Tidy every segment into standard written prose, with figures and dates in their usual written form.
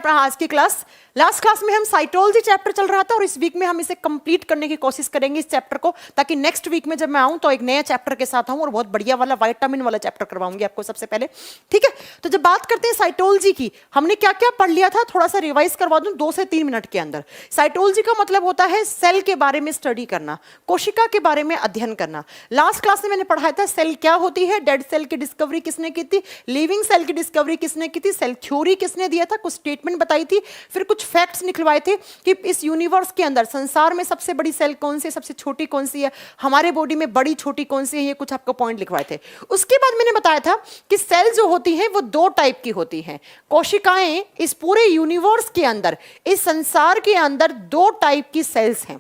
अपना आज की क्लास। लास्ट क्लास में हम साइटोलॉजी चैप्टर चल रहा था और इस वीक में हम इसे कंप्लीट करने की कोशिश करेंगे इस चैप्टर को, ताकि नेक्स्ट वीक में जब मैं आऊं तो एक नया चैप्टर के साथ आऊं और बहुत बढ़िया वाला विटामिन वाला चैप्टर करवाऊंगी आपको सबसे पहले, ठीक है। तो जब बात करते हैं साइटोलॉजी की, हमने क्या क्या पढ़ लिया था, थोड़ा सा रिवाइज करवा दूं 2 से 3 मिनट के अंदर। साइटोलॉजी का मतलब होता है सेल के बारे में स्टडी करना, कोशिका के बारे में अध्ययन करना। लास्ट क्लास में मैंने पढ़ाया था सेल क्या होती है, डेड सेल की डिस्कवरी किसने की थी, लिविंग सेल की डिस्कवरी किसने की थी, सेल थ्योरी किसने दिया था, कुछ स्टेटमेंट बताई थी, फिर कुछ फैक्ट्स निकलवाए थे कि इस यूनिवर्स के अंदर संसार में सबसे बड़ी सेल कौन सी है, सबसे छोटी कौन सी है, हमारे बॉडी में बड़ी छोटी कौन सी है, ये कुछ आपको पॉइंट लिखवाए थे। उसके बाद मैंने बताया था कि सेल जो होती हैं वो 2 टाइप की होती हैं। कोशिकाएं इस पूरे यूनिवर्स के अंदर, इस संसार के अंदर 2 टाइप की सेल्स हैं।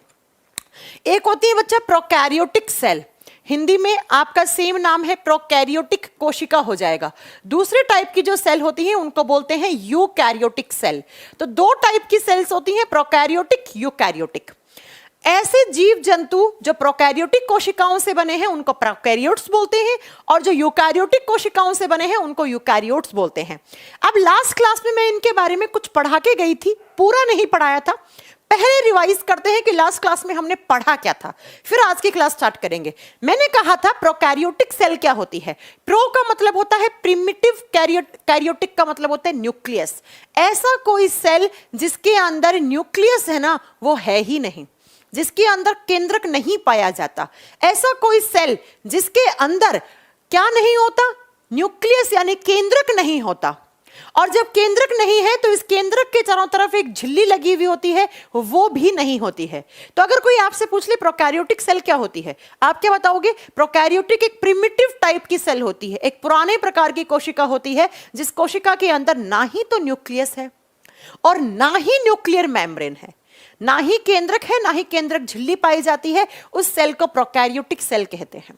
एक होती है बच्चा प्रोकैरियोटिक सेल, हिंदी में आपका सेम नाम है प्रोकैरियोटिक कोशिका हो जाएगा। दूसरे टाइप की जो सेल होती हैं उनको बोलते हैं यूकैरियोटिक सेल। तो 2 टाइप की सेल्स होती हैं, प्रोकैरियोटिक, यूकैरियोटिक। ऐसे जीव जंतु जो प्रोकैरियोटिक कोशिकाओं से बने हैं उनको प्रोकैरियोट्स बोलते हैं, और जो यूकैरियोटिक कोशिकाओं से बने हैं उनको यूकैरियोट्स बोलते हैं। अब लास्ट क्लास में मैं इनके बारे में कुछ पढ़ा के गई थी, पूरा नहीं पढ़ाया था। पहले रिवाइज करते हैं कि लास्ट क्लास में हमने पढ़ा क्या था, फिर आज की क्लास स्टार्ट करेंगे। मैंने कहा था प्रोकैरियोटिक सेल क्या होती है। प्रो का मतलब होता है प्रिमिटिव, कैरियोटिक का मतलब होता है न्यूक्लियस। ऐसा कोई सेल जिसके अंदर न्यूक्लियस है ना, वो है ही नहीं, जिसके अंदर केंद्रक नहीं पाया जाता। ऐसा कोई सेल जिसके अंदर क्या नहीं होता, न्यूक्लियस यानी केंद्रक नहीं होता। और जब केंद्रक नहीं है तो इस केंद्रक के चारों तरफ एक झिल्ली लगी हुई होती है, वो भी नहीं होती है। तो अगर कोई आपसे पूछ ले प्रोकैरियोटिक सेल क्या होती है, आप क्या बताओगे? प्रोकैरियोटिक एक प्रिमिटिव टाइप की सेल होती है, एक पुराने प्रकार की कोशिका होती है, जिस कोशिका के अंदर ना ही तो न्यूक्लियस है और ना ही न्यूक्लियर मेम्ब्रेन है, ना ही केंद्रक है, ना ही केंद्रक झिल्ली पाई जाती है। उस सेल को प्रोकैरियोटिक सेल कहते हैं।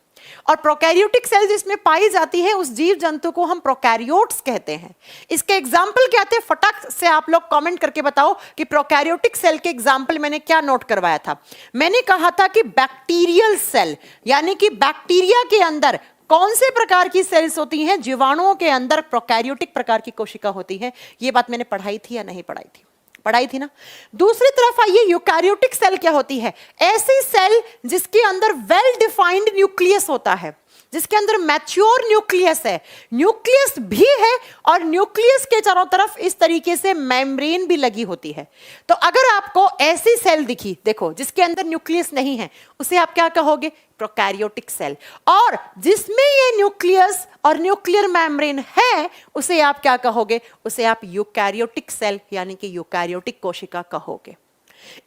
और प्रोकैरियोटिक सेल जिसमें पाई जाती है उस जीव जंतु को हम प्रोकैरियोट्स कहते हैं। इसके एग्जाम्पल क्या थे, फटाक से आप लोग कमेंट करके बताओ कि प्रोकैरियोटिक सेल के एग्जाम्पल मैंने क्या नोट करवाया था। मैंने कहा था कि बैक्टीरियल सेल, यानी कि बैक्टीरिया के अंदर कौन से प्रकार की सेल्स होती हैं, जीवाणुओं के अंदर प्रोकैरियोटिक प्रकार की कोशिका होती है। ये बात मैंने पढ़ाई थी या नहीं पढ़ाई थी? पढ़ाई थी ना। दूसरी तरफ आइए, यूकैरियोटिक सेल क्या होती है? ऐसी सेल जिसके अंदर वेल डिफाइंड न्यूक्लियस होता है, जिसके अंदर मैच्योर न्यूक्लियस है, न्यूक्लियस भी है और न्यूक्लियस के चारों तरफ इस तरीके से मेम्ब्रेन भी लगी होती है। तो अगर आपको ऐसी सेल दिखी, देखो, जिसके अंदर न्यूक्लियस नहीं है, उसे आप क्या कहोगे? Prokaryotic cell. और जिसमें ये न्यूक्लियस और न्यूक्लियर मेम्ब्रेन है, उसे आप क्या कहोगे? उसे आप यूकैरियोटिक सेल यानी कि यूकैरियोटिक कोशिका कहोगे।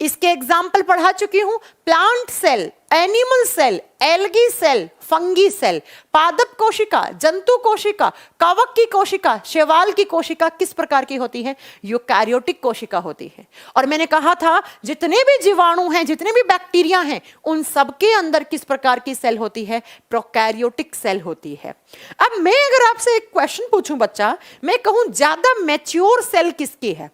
इसके एग्जाम्पल पढ़ा चुकी हूं, plant cell, animal cell, algae cell, fungi cell, पादप कोशिका, जंतु कोशिका, कवक की कोशिका, शैवाल की कोशिका किस प्रकार की होती है? यूकैरियोटिक कोशिका होती है। और मैंने कहा था जितने भी जीवाणु हैं, जितने भी बैक्टीरिया हैं, उन सबके अंदर किस प्रकार की सेल होती है? प्रोकैरियोटिक सेल होती है। अब मैं अगर आपसे एक क्वेश्चन पूछूं बच्चा, मैं कहूं ज्यादा मैच्योर सेल किसकी है,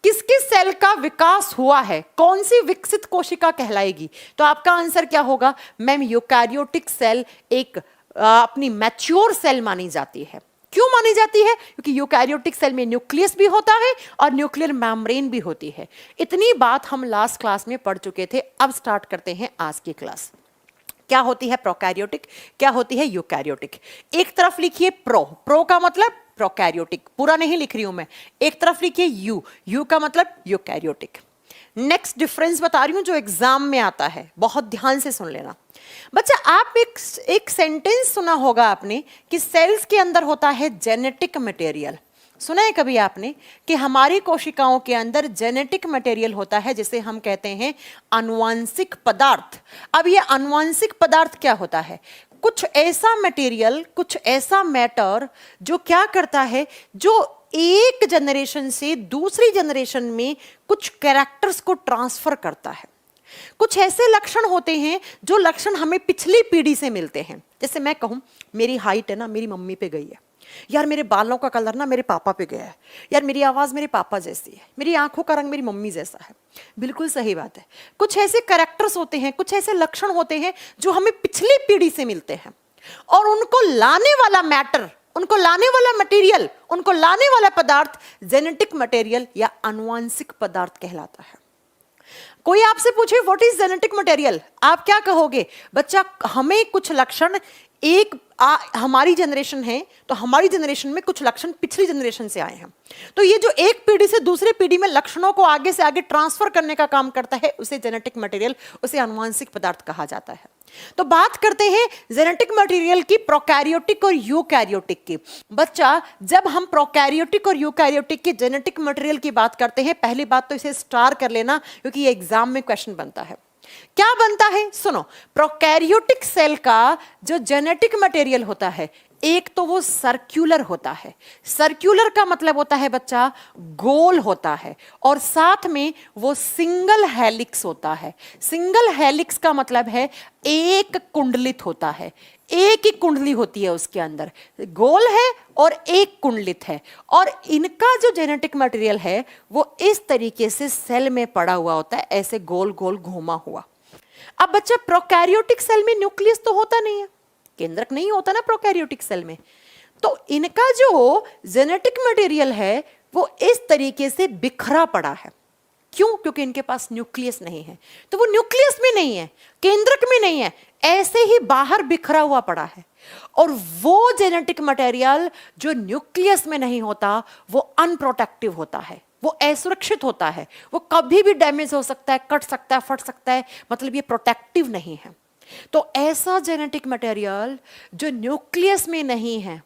किसकी सेल का विकास हुआ है, कौन सी विकसित कोशिका कहलाएगी? तो आपका आंसर क्या होगा? मैम, यूकैरियोटिक सेल एक अपनी मैच्योर सेल मानी जाती है। क्यों मानी जाती है? क्योंकि यूकैरियोटिक सेल में न्यूक्लियस भी होता है और न्यूक्लियर मेम्ब्रेन भी होती है। इतनी बात हम लास्ट क्लास में पढ़ चुके थे। अब स्टार्ट करते हैं आज की क्लास। क्या होती है प्रोकैरियोटिक, क्या होती है यूकैरियोटिक? एक तरफ लिखिए प्रो, प्रो का मतलब प्रोकैरियोटिक, पूरा नहीं लिख रही हूं मैं। एक तरफ लिखिए यू, यू का मतलब यूकैरियोटिक। नेक्स्ट डिफरेंस बता रही हूं जो एग्जाम में आता है, बहुत ध्यान से सुन लेना बच्चा। आप एक सेंटेंस सुना होगा आपने कि सेल्स के अंदर होता है जेनेटिक मटेरियल। सुना है कभी आपने कि हमारी कोशिकाओं के अंदर जेनेटिक मटेरियल होता है, जिसे हम कहते हैं आनुवंशिक पदार्थ। अब ये आनुवंशिक पदार्थ क्या होता है? कुछ ऐसा मटेरियल, कुछ ऐसा मैटर जो क्या करता है, जो एक जनरेशन से दूसरी जनरेशन में कुछ कैरेक्टर्स को ट्रांसफर करता है। कुछ ऐसे लक्षण होते हैं जो लक्षण हमें पिछली पीढ़ी से मिलते हैं। जैसे मैं कहूं मेरी हाइट है ना मेरी मम्मी पे गई है, यार मेरे बालों का कलर ना मेरे पापा पे गया है, यार मेरी आवाज मेरे पापा जैसी है, मेरी आंखों का रंग मेरी मम्मी जैसा है। बिल्कुल सही बात है। कुछ ऐसे कैरेक्टर्स होते हैं, कुछ ऐसे लक्षण होते हैं जो हमें पिछली पीढ़ी से मिलते हैं, और उनको लाने वाला मैटर, उनको लाने वाला मटेरियल, उनको लाने वाला पदार्थ जेनेटिक मटेरियल या आनुवंशिक पदार्थ कहलाता है। कोई आपसे पूछे व्हाट इज जेनेटिक मटेरियल, आप क्या कहोगे? बच्चा, हमें कुछ लक्षण हमारी जनरेशन है तो हमारी जनरेशन में कुछ लक्षण पिछली जनरेशन से आए हैं, तो ये जो एक पीढ़ी से दूसरी पीढ़ी में लक्षणों को आगे से आगे ट्रांसफर करने का काम करता है, उसे जेनेटिक मटेरियल, उसे आनुवंशिक पदार्थ कहा जाता है। तो बात करते हैं जेनेटिक मटेरियल की प्रोकैरियोटिक और यूकैरियोटिक की। बच्चा, जब हम प्रोकैरियोटिक और यूकैरियोटिक की जेनेटिक मटेरियल की बात करते हैं, पहली बात तो इसे स्टार कर लेना, क्योंकि ये एग्जाम में क्वेश्चन बनता है। क्या बनता है? सुनो, प्रोकैरियोटिक सेल का जो जेनेटिक मटेरियल होता है, एक तो वो सर्कुलर होता है। सर्कुलर का मतलब होता है बच्चा गोल होता है, और साथ में वो सिंगल हेलिक्स होता है। सिंगल हेलिक्स का मतलब है एक कुंडलित होता है, एक ही कुंडली होती है उसके अंदर, गोल है और एक कुंडलित है। और इनका जो जेनेटिक मटेरियल है वो इस तरीके से सेल में पड़ा हुआ होता है, ऐसे गोल गोल घूमा हुआ। अब बच्चा, प्रोकैरियोटिक सेल में न्यूक्लियस तो होता नहीं है, केंद्रक नहीं होता ना प्रोकैरियोटिक सेल में, तो इनका जो जेनेटिक मटेरियल है वो इस तरीके से बिखरा पड़ा है। क्यों? क्योंकि इनके पास न्यूक्लियस नहीं है, तो वो न्यूक्लियस में नहीं है, केंद्रक में नहीं है, ऐसे ही बाहर बिखरा हुआ पड़ा है। और वो जेनेटिक मटेरियल जो न्यूक्लियस में नहीं होता वो अनप्रोटेक्टिव होता है, वो असुरक्षित होता है, वो कभी भी डैमेज हो सकता है, कट सकता है, फट सकता है, मतलब ये प्रोटेक्टिव नहीं है। तो ऐसा जेनेटिक मटेरियल जो न्यूक्लियस में नहीं है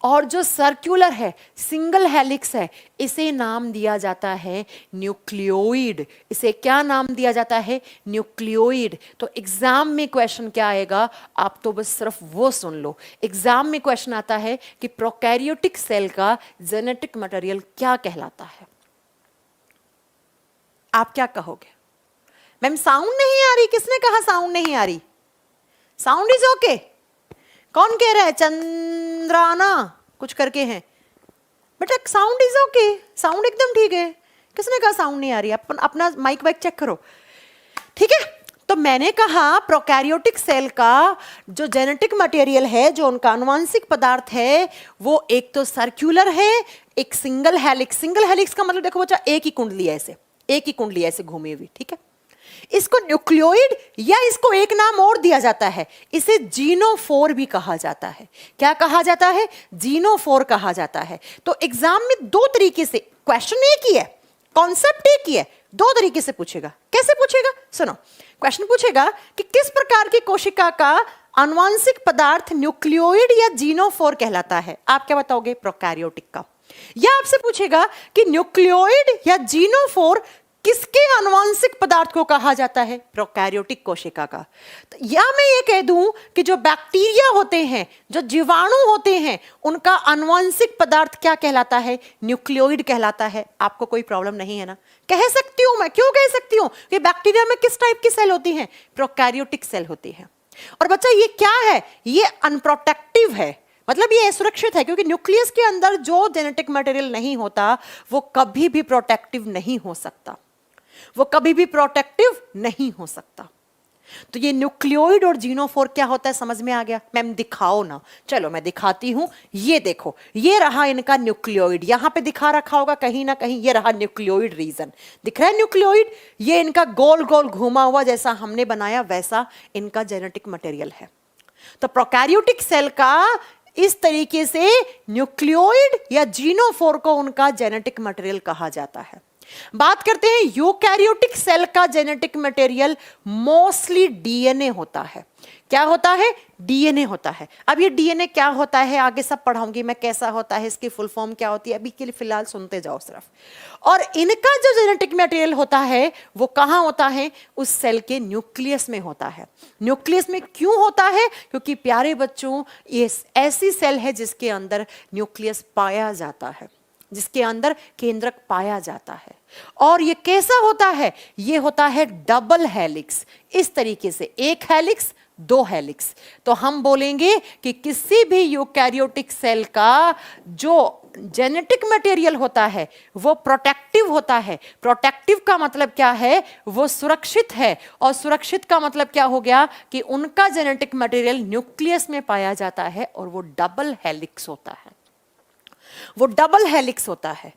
और जो सर्कुलर है, सिंगल हेलिक्स है, इसे नाम दिया जाता है न्यूक्लियोइड। इसे क्या नाम दिया जाता है? न्यूक्लियोइड। तो एग्जाम में क्वेश्चन क्या आएगा, आप तो बस सिर्फ वो सुन लो। एग्जाम में क्वेश्चन आता है कि प्रोकैरियोटिक सेल का जेनेटिक मटेरियल क्या कहलाता है। आप क्या कहोगे? मैम साउंड नहीं आ रही, किसने कहा साउंड नहीं आ रही? Sound is okay. कौन कह रहा है? चंद्राना कुछ करके हैं बेटा, साउंड इज ओके, साउंड एकदम ठीक है। किसने कहा साउंड नहीं आ रही? अपना माइक वाइक चेक करो, ठीक है। तो मैंने कहा प्रोकैरियोटिक सेल का जो जेनेटिक मटेरियल है, जो उनका आनुवंशिक पदार्थ है, वो एक तो सर्कुलर है, एक सिंगल हेलिक्स। सिंगल हेलिक्स का मतलब देखो बच्चा, एक ही कुंडली ऐसे, एक ही कुंडली ऐसे घूमी हुई, ठीक है। इसको न्यूक्लियोइड या इसको एक नाम और दिया जाता है, इसे जीनोफोर भी कहा जाता है। क्या कहा जाता है? जीनोफोर कहा जाता है। तो एग्जाम में दो तरीके से, क्वेश्चन एक ही है, कॉन्सेप्ट एक ही है, दो तरीके से पूछेगा। कैसे पूछेगा? सुनो, क्वेश्चन पूछेगा कि किस प्रकार की कोशिका का आनुवंशिक पदार्थ न्यूक्लियोइड या जीनोफोर कहलाता है। आप क्या बताओगे? प्रोकैरियोटिक का। या आपसे पूछेगा कि न्यूक्लियोइड या जीनोफोर किसके आनुवंशिक पदार्थ को कहा जाता है? प्रोकैरियोटिक कोशिका का। तो या मैं ये कह दूं कि जो बैक्टीरिया होते हैं, जो जीवाणु होते हैं, उनका आनुवंशिक पदार्थ क्या कहलाता है? न्यूक्लियोइड कहलाता है। आपको कोई प्रॉब्लम नहीं है ना? कह सकती हूं मैं। क्यों कह सकती हूं? कि बैक्टीरिया में किस टाइप की सेल होती है? प्रोकैरियोटिक सेल होती है। और बच्चा, ये क्या है? ये अनप्रोटेक्टिव है, मतलब ये सुरक्षित है, क्योंकि न्यूक्लियस के अंदर जो जेनेटिक मटेरियल नहीं होता वो कभी भी प्रोटेक्टिव नहीं हो सकता, वो कभी भी प्रोटेक्टिव नहीं हो सकता। तो ये न्यूक्लियोइड और जीनोफोर क्या होता है, समझ में आ गया? मैम दिखाओ ना। चलो मैं दिखाती हूं। ये देखो, ये रहा इनका न्यूक्लियोइड, यहां पे दिखा रखा होगा कहीं ना कहीं, ये रहा न्यूक्लियोइड रीजन, दिख रहा है न्यूक्लियोइड। ये इनका गोल गोल घुमा हुआ, जैसा हमने बनाया वैसा इनका जेनेटिक मटेरियल है। तो प्रोकैरियोटिक सेल का इस तरीके से न्यूक्लियोइड या जीनोफोर को उनका जेनेटिक मटेरियल कहा जाता है। बात करते हैं यूकैरियोटिक सेल का जेनेटिक मटेरियल मोस्टली डीएनए होता है। क्या होता है? डीएनए होता है। अब ये डीएनए क्या होता है आगे सब पढ़ाऊंगी मैं, कैसा होता है, इसकी फुल फॉर्म क्या होती है, अभी के लिए फिलहाल सुनते जाओ सिर्फ। और इनका जो जेनेटिक मटेरियल होता है वो कहां होता है? उस सेल के न्यूक्लियस में होता है। न्यूक्लियस में क्यों होता है? क्योंकि प्यारे बच्चों, ये ऐसी सेल है जिसके अंदर न्यूक्लियस पाया जाता है, जिसके अंदर केंद्रक पाया जाता है। और ये कैसा होता है? ये होता है डबल हेलिक्स। इस तरीके से, एक हेलिक्स 2 हेलिक्स। तो हम बोलेंगे कि किसी भी यूकैरियोटिक सेल का जो जेनेटिक मटेरियल होता है वो प्रोटेक्टिव होता है। प्रोटेक्टिव का मतलब क्या है? वो सुरक्षित है। और सुरक्षित का मतलब क्या हो गया कि उनका जेनेटिक मटेरियल न्यूक्लियस में पाया जाता है और वो डबल हेलिक्स होता है। वो डबल हेलिक्स होता है।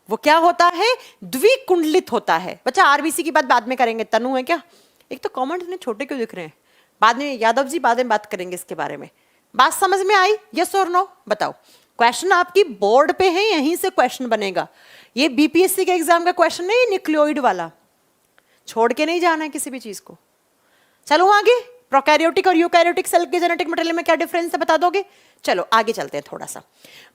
वो क्या होता है? द्विकुंडलित होता है। बच्चा आरबीसी की बात बाद में करेंगे। तनु है क्या? एक तो कमेंट इतने छोटे क्यों दिख रहे हैं? बाद में यादव जी बाद में बात करेंगे इसके बारे में। बात समझ में आई? यस और नो बताओ। क्वेश्चन आपकी बोर्ड पे है, यहीं से क्वेश्चन बनेगा। ये बीपीएससी के एग्जाम का क्वेश्चन नहीं, न्यूक्लियोइड वाला। छोड़ के नहीं जाना है किसी भी चीज को। चलो आगे, प्रोकैरियोटिक और यूकैरियोटिक सेल के जेनेटिक मटेरियल में क्या डिफरेंस है बता दोगे? चलो आगे चलते हैं थोड़ा सा।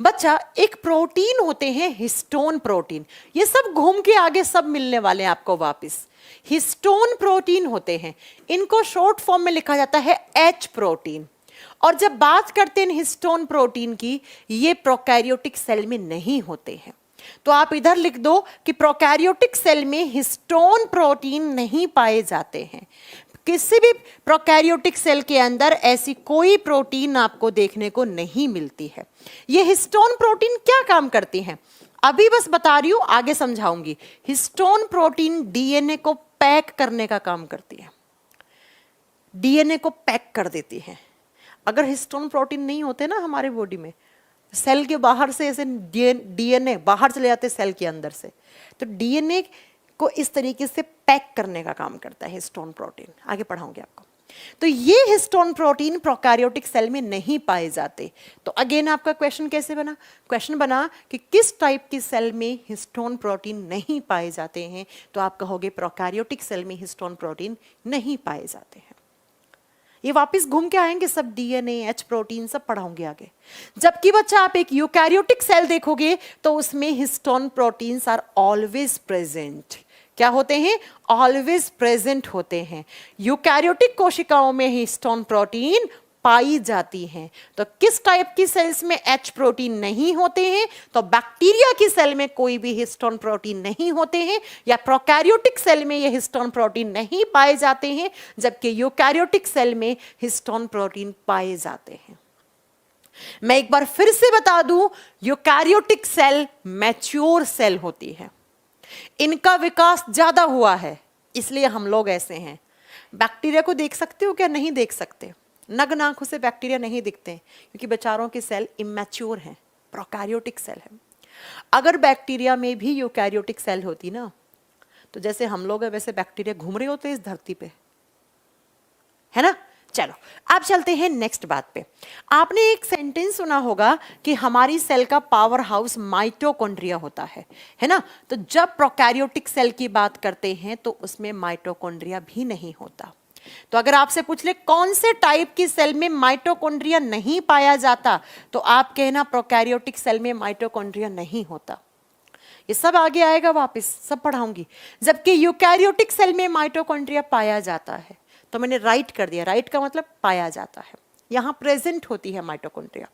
बच्चा एक प्रोटीन होते हैं हिस्टोन प्रोटीन। ये सब घूम के आगे सब मिलने वाले हैं आपको वापस। हिस्टोन प्रोटीन होते हैं, इनको शॉर्ट फॉर्म में लिखा जाता है एच प्रोटीन। और जब बात करते हैं हिस्टोन प्रोटीन की, ये प्रोकैरियोटिक सेल में नहीं होते हैं। तो आप इधर लिख दो कि प्रोकैरियोटिक सेल में हिस्टोन प्रोटीन नहीं पाए जाते हैं। किसी भी प्रोकैरियोटिक सेल के अंदर ऐसी कोई प्रोटीन आपको देखने को नहीं मिलती है। ये हिस्टोन प्रोटीन क्या काम करती हैं? अभी बस बता रही हूं, आगे समझाऊंगी। हिस्टोन प्रोटीन डीएनए को पैक करने का काम करती है। डीएनए को पैक कर देती है। अगर हिस्टोन प्रोटीन नहीं होते ना हमारे बॉडी में, सेल के बाहर से ऐसे डीएनए बाहर चले जाते सेल के अंदर से, तो डीएनए को इस तरीके से पैक करने का काम करता है हिस्टोन प्रोटीन। आगे पढ़ाऊंगी आपको। तो ये हिस्टोन प्रोटीन प्रोकैरियोटिक सेल में नहीं पाए जाते। तो अगेन आपका क्वेश्चन कैसे बना? क्वेश्चन बना कि किस टाइप की सेल में हिस्टोन प्रोटीन नहीं पाए जाते हैं? तो आप कहोगे प्रोकैरियोटिक सेल में हिस्टोन प्रोटीन नहीं पाए जाते हैं। ये वापस घूम के आएंगे सब, डीएनए, एच प्रोटीन सब पढ़ाऊंगे आगे। जबकि बच्चा आप एक यूकैरियोटिक सेल देखोगे तो उसमें histone proteins are always present. क्या होते हैं? ऑलवेज प्रेजेंट होते हैं। यूकैरियोटिक कोशिकाओं में हिस्टोन प्रोटीन पाई जाती हैं। तो किस टाइप की सेल्स में एच प्रोटीन नहीं होते हैं? तो बैक्टीरिया की सेल में कोई भी हिस्टोन प्रोटीन नहीं होते हैं, या प्रोकैरियोटिक सेल में ये हिस्टोन प्रोटीन नहीं पाए जाते हैं, जबकि यूकैरियोटिक सेल में हिस्टोन प्रोटीन पाए जाते हैं। मैं एक बार फिर से बता दूं, यूकैरियोटिक सेल मैच्योर सेल होती है। इनका विकास ज्यादा हुआ है, इसलिए हम लोग ऐसे हैं। बैक्टीरिया को देख सकते हो क्या? नहीं देख सकते। नग्न आंखों से बैक्टीरिया नहीं दिखते क्योंकि बेचारों के सेल इमैच्योर हैं, प्रोकैरियोटिक सेल है। अगर बैक्टीरिया में भी यूकैरियोटिक सेल होती ना, तो जैसे हम लोग है वैसे बैक्टीरिया घूम रहे होते इस धरती पे, है ना? चलो अब चलते हैं नेक्स्ट बात पे। आपने एक सेंटेंस सुना होगा कि हमारी सेल का पावर हाउस माइटोकॉन्ड्रिया होता है ना? तो जब प्रोकैरियोटिक सेल की बात करते हैं तो उसमें माइटोकॉन्ड्रिया भी नहीं होता। तो अगर आपसे पूछ ले कौन से टाइप की सेल में माइटोकॉन्ड्रिया नहीं पाया जाता, तो आप कहना प्रोकैरियोटिक सेल में माइटोकॉन्ड्रिया नहीं होता। ये सब आगे आएगा, वापस सब पढ़ाऊंगी। जबकि यूकैरियोटिक सेल में माइटोकॉन्ड्रिया पाया जाता है, तो मैंने राइट कर दिया। राइट का मतलब पाया जाता है, यहां प्रेजेंट होती है माइटोकॉन्ड्रिया।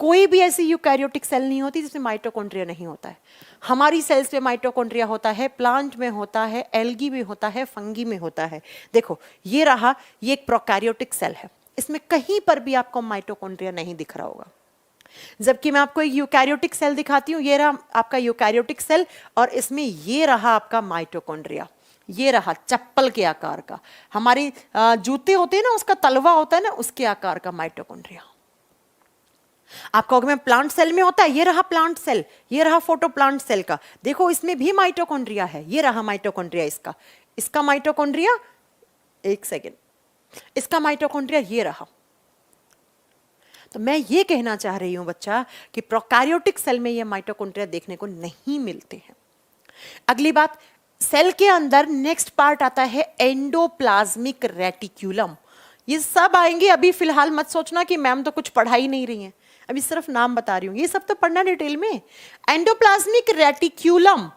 कोई भी ऐसी यूकैरियोटिक सेल नहीं होती जिसमें माइटोकॉन्ड्रिया नहीं होता है। हमारी सेल्स में माइटोकॉन्ड्रिया होता है, प्लांट में होता है, एल्गी में होता है, फंगी में होता है। देखो ये रहा, ये एक प्रोकैरियोटिक सेल है, इसमें कहीं पर भी आपको माइटोकॉन्ड्रिया नहीं दिख रहा होगा। जबकि मैं आपको एक यूकैरियोटिक सेल दिखाती हूँ, ये रहा आपका यूकैरियोटिक सेल, और इसमें ये रहा आपका माइटोकॉन्ड्रिया। ये रहा चप्पल के आकार का, हमारी जूते होते हैं ना, उसका तलवा होता है ना, उसके आकार का माइटोकॉन्ड्रिया। आप कहोगे मैं प्लांट सेल में होता है, ये रहा प्लांट सेल, ये रहा फोटो प्लांट सेल का। देखो इसमें भी माइटोकॉन्ड्रिया है, ये रहा माइटोकॉन्ड्रिया इसका माइटोकॉन्ड्रिया, एक सेकेंड, इसका माइटोकॉन्ड्रिया ये रहा। तो मैं ये कहना चाह रही हूं बच्चा कि प्रोकैरियोटिक सेल में ये माइटोकॉन्ड्रिया देखने को नहीं मिलते हैं। अगली बात, सेल के अंदर नेक्स्ट पार्ट आता है एंडोप्लाज्मिक रेटिक्यूलम। ये सब आएंगे, अभी फिलहाल मत सोचना कि मैम तो कुछ पढ़ा ही नहीं रही हैं, अभी सिर्फ नाम बता रही हूँ, ये सब तो पढ़ना डिटेल में। एंडोप्लाज्मिक रेटिक्यूलम,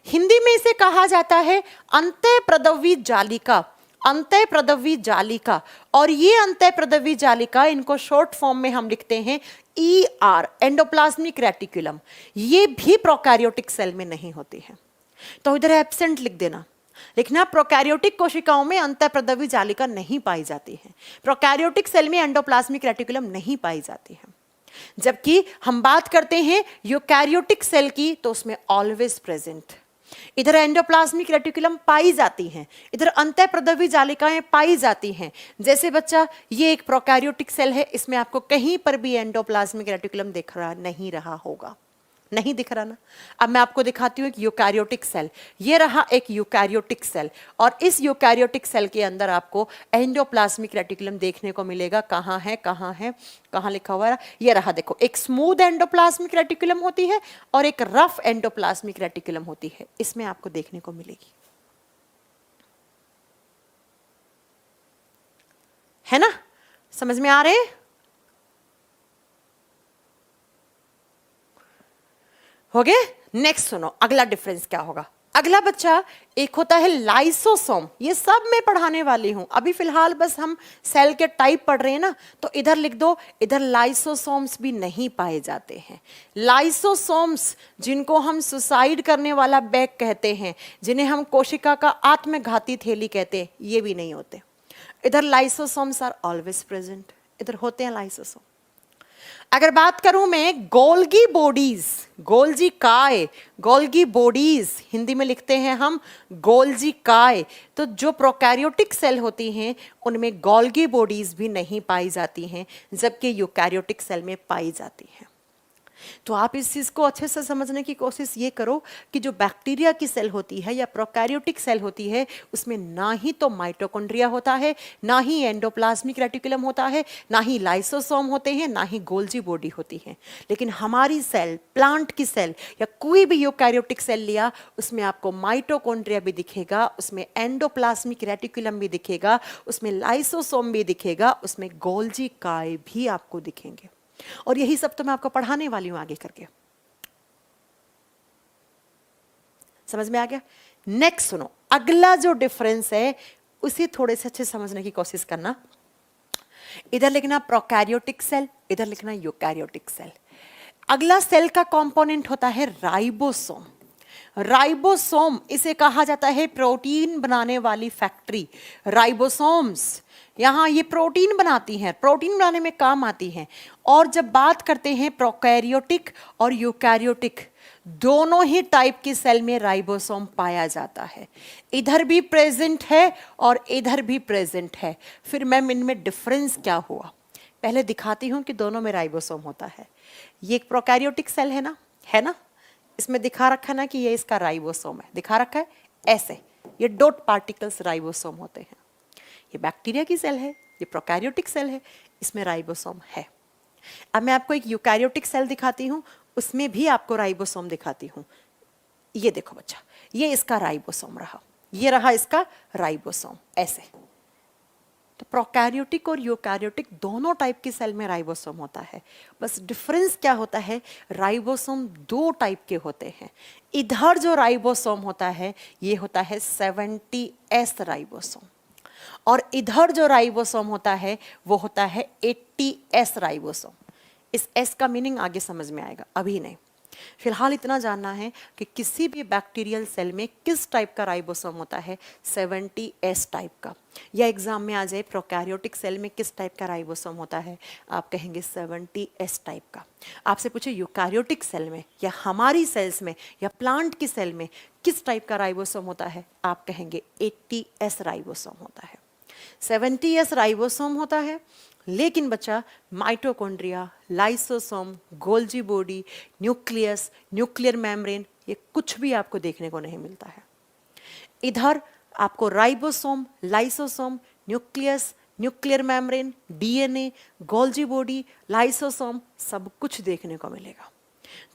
हिंदी में इसे कहा जाता है अंतःप्रदवी जालिका। अंतःप्रदवी जालिका, और ये अंतःप्रदवी जालिका, इनको शॉर्ट फॉर्म में हम लिखते हैं ER, एंडोप्लाज्मिक रेटिक्यूलम। ये भी प्रोकैरियोटिक सेल में नहीं होती है। तो इधर एब्सेंट लिख देना, लिखना, प्रोकैरियोटिक कोशिकाओं में अंतःप्रद्रवी जालिका नहीं पाई जाती है। प्रोकैरियोटिक सेल में एंडोप्लाज्मिक रेटिकुलम नहीं पाई जाती है। जबकि हम बात करते हैं यूकैरियोटिक सेल की, तो उसमें ऑलवेज प्रेजेंट। इधर एंडोप्लाज्मिक रेटिकुलम पाई जाती हैं, इधर अंतःप्रद्रवी जालिकाएं पाई जाती हैं। जैसे बच्चा, ये एक प्रोकैरियोटिक सेल है, इसमें आपको कहीं पर भी एंडोप्लाज्मिक रेटिकुलम दिख रहा नहीं रहा होगा, नहीं दिख रहा ना। अब मैं आपको दिखाती हूँ एक यूकैरियोटिक सेल। ये रहा एक यूकैरियोटिक सेल, और इस यूकैरियोटिक सेल के अंदर आपको एंडोप्लाज्मिक रेटिकुलम देखने को मिलेगा। कहाँ है, कहाँ है, कहाँ लिखा हुआ है? ये रहा, देखो, एक स्मूथ एंडोप्लाज्मिक रेटिकुलम होती है और एक रफ एंडोप्लाज्मिक रेटिकुलम होती है, इसमें आपको देखने को मिलेगी, है ना? समझ में आ रहे? हो गए? नेक्स्ट सुनो, अगला डिफरेंस क्या होगा। अगला बच्चा, एक होता है लाइसोसोम। ये सब मैं पढ़ाने वाली हूं, अभी फिलहाल बस हम सेल के टाइप पढ़ रहे हैं ना, तो इधर लिख दो, इधर लाइसोसोम्स भी नहीं पाए जाते हैं। लाइसोसोम्स, जिनको हम सुसाइड करने वाला बैग कहते हैं, जिन्हें हम कोशिका का आत्मघाती थैली कहते हैं, ये भी नहीं होते। इधर लाइसोसोम्स आर ऑलवेज प्रेजेंट, इधर होते हैं लाइसोसोम। अगर बात करूं मैं गोल्गी बॉडीज, गोल्जी काय, गोल्गी बॉडीज हिंदी में लिखते हैं हम गोल्जी काय, तो जो प्रोकैरियोटिक सेल होती हैं उनमें गोल्गी बॉडीज भी नहीं पाई जाती हैं, जबकि यूकैरियोटिक सेल में पाई जाती हैं। तो आप इस चीज को अच्छे से समझने की कोशिश ये करो कि जो बैक्टीरिया की सेल होती है या प्रोकैरियोटिक सेल होती है, उसमें ना ही तो माइटोकॉन्ड्रिया होता है, ना ही एंडोप्लाज्मिक रेटिकुलम होता है, ना ही लाइसोसोम होते हैं, ना ही गोल्जी बॉडी होती है। लेकिन हमारी सेल, प्लांट की सेल या कोई भी यूकैरियोटिक सेल लिया, उसमें आपको माइटोकॉन्ड्रिया भी दिखेगा, उसमें एंडोप्लाज्मिक रेटिकुलम भी दिखेगा, उसमें लाइसोसोम भी दिखेगा, उसमें गोल्जी काय भी आपको दिखेंगे। और यही सब तो मैं आपको पढ़ाने वाली हूं आगे करके। समझ में आ गया? नेक्स्ट सुनो, अगला जो डिफरेंस है उसे थोड़े से अच्छे समझने की कोशिश करना। इधर लिखना प्रोकैरियोटिक सेल, इधर लिखना यूकैरियोटिक सेल। अगला सेल का कंपोनेंट होता है राइबोसोम। राइबोसोम, इसे कहा जाता है प्रोटीन बनाने वाली फैक्ट्री। राइबोसोम्स यहाँ ये प्रोटीन बनाती हैं, प्रोटीन बनाने में काम आती हैं। और जब बात करते हैं प्रोकैरियोटिक और यूकैरियोटिक, दोनों ही टाइप की सेल में राइबोसोम पाया जाता है। इधर भी प्रेजेंट है और इधर भी प्रेजेंट है। फिर मैम इनमें डिफरेंस क्या हुआ? पहले दिखाती हूं कि दोनों में राइबोसोम होता है। ये एक प्रोकैरियोटिक सेल है ना, है ना? इसमें दिखा रखा ना कि ये इसका राइबोसोम है, दिखा रखा है ऐसे, ये डॉट पार्टिकल्स राइबोसोम होते हैं। ये बैक्टीरिया की सेल है, ये प्रोकैरियोटिक सेल है, इसमें राइबोसोम है। अब मैं आपको एक यूकैरियोटिक सेल दिखाती हूं, उसमें भी आपको राइबोसोम दिखाती हूं। ये देखो बच्चा, ये इसका राइबोसोम रहा, ये रहा इसका राइबोसोम, ऐसे। तो प्रोकैरियोटिक और यूकैरियोटिक दोनों टाइप की सेल में राइबोसोम होता है। बस डिफरेंस क्या होता है, राइबोसोम दो टाइप के होते हैं। इधर जो राइबोसोम होता है ये होता है 70S राइबोसोम, और इधर जो राइबोसोम होता है वो होता है 80S राइबोसोम। इस S का मीनिंग आगे समझ में आएगा, अभी नहीं। फिलहाल इतना जानना है कि किसी भी बैक्टीरियल सेल में किस टाइप का राइबोसोम होता है, 70S टाइप का। या एग्जाम में आ जाए प्रोकैरियोटिक सेल में किस टाइप का राइबोसोम होता है, आप कहेंगे 70S टाइप का। आपसे पूछे यूकैरियोटिक सेल में या हमारी सेल्स में या प्लांट की सेल में किस टाइप का राइबोसोम होता है, आप कहेंगे 80S राइबोसोम होता है। 70S राइबोसोम होता है, लेकिन बच्चा mitochondria, lysosome, Golgi body, nucleus, nuclear membrane, ये कुछ भी आपको देखने को नहीं मिलता है। इधर आपको ribosome, lysosome, nucleus, nuclear membrane, DNA, Golgi body, lysosome, सब कुछ देखने को मिलेगा।